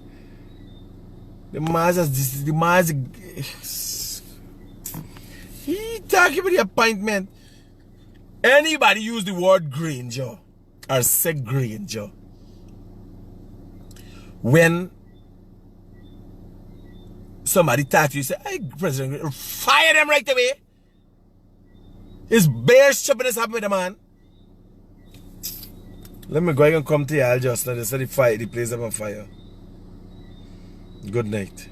The man is. He talking about the appointment. Anybody use the word Granger or say Granger when somebody talk to you, say, hey, President, fire them right away. It's bare stupidness happened with the man. Let me go and come to y'all just now. They said the place up on fire. Good night.